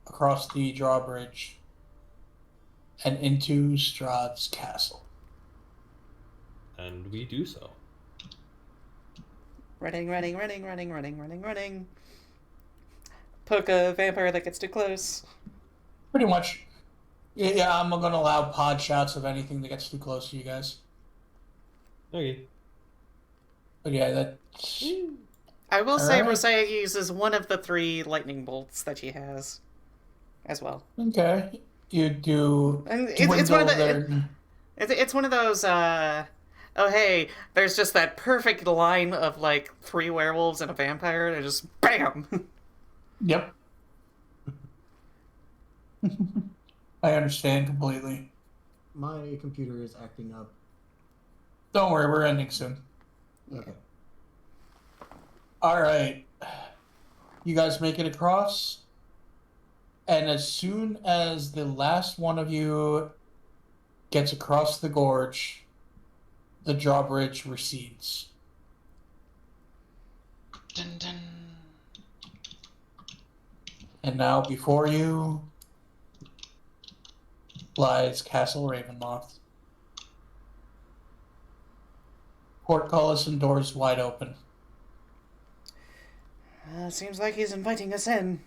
across the drawbridge and into Strahd's castle. And we do so. Running. Poke a vampire that gets too close. Pretty much. Yeah, I'm gonna allow pod shots of anything that gets too close to you guys. Okay. But yeah, that's... I will say Alright. Roseia uses one of the 3 lightning bolts that she has as well. Okay. You do... And it's one of dwindle it's one of those oh hey, there's just that perfect line of like 3 werewolves and a vampire and just BAM. Yep. I understand completely. My computer is acting up. Don't worry, we're ending soon. Okay. Alright. You guys make it across. And as soon as the last one of you gets across the gorge, the drawbridge recedes. Dun, dun. And now before you lies Castle Ravenloft. Portcullis and doors wide open. Seems like he's inviting us in.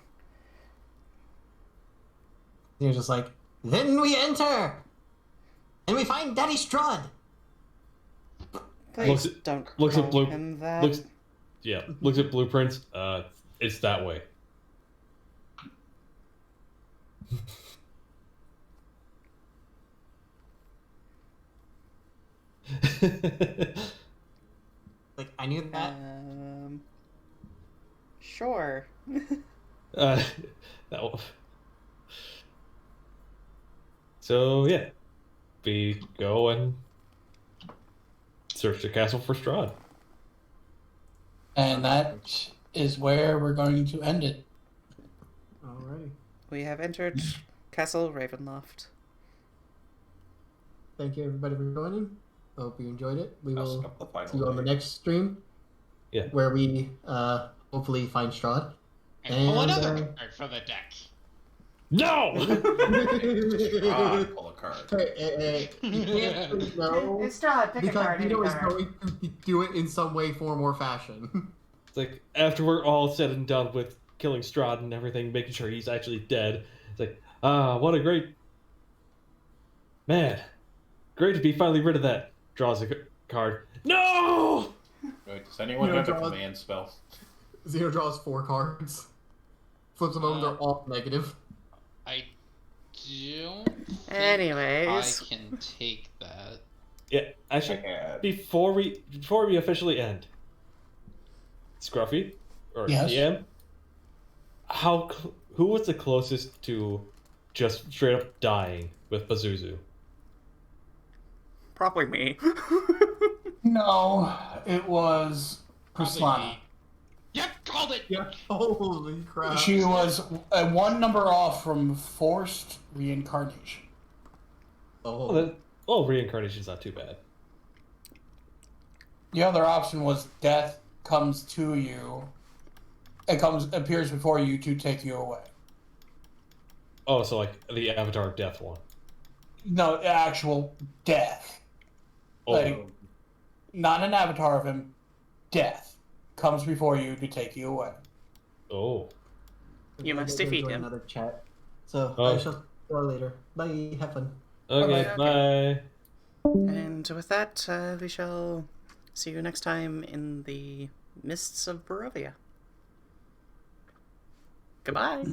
You're just like, then we enter! And we find Daddy Strahd! Please don't looks call at blue. him that. Looks at blueprints. It's that way. Like, I knew that. Sure. No. So yeah, we go and search the castle for Strahd. And that is where we're going to end it. Alrighty. We have entered Castle Ravenloft. Thank you everybody for joining. I hope you enjoyed it. We I'll will skip the final see you on the day. next stream. Yeah. Where we hopefully find Strahd. And pull And, another card from the deck. No. Strahd, pull a card. Hey, you can't say no. It's Strahd, pick a Because card. Zino any is card. going to do it in some way, form, or fashion. It's like after we're all said and done with killing Strahd and everything, making sure he's actually dead. It's like, what a great man. Great to be finally rid of that. Draws a card. No! Wait, does anyone You have a draw- command spell? Zino draws 4 cards. Flips them over, they're all negative. I don't think Anyways. I can take that. Yeah, actually, had. before we officially end, Scruffy or Yes? DM, who was the closest to just straight up dying with Pazuzu? Probably me. No, it was Probably Krislana. me. Yep, called it! Yeah. Holy crap. She was one number off from forced reincarnation. Oh. Reincarnation's not too bad. The other option was death comes to you. It appears before you to take you away. Oh, so like the Avatar of Death one. No, actual death. Oh, Like, not an avatar of him. Death comes before you to take you away. oh. You I must gotta defeat join him. Another chat. So Oh. I shall see you all later. Bye. Have fun. Okay, Okay. bye. And with that, we shall see you next time in the mists of Barovia. Goodbye.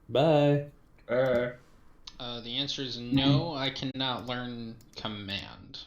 Bye. The answer is no, I cannot learn command.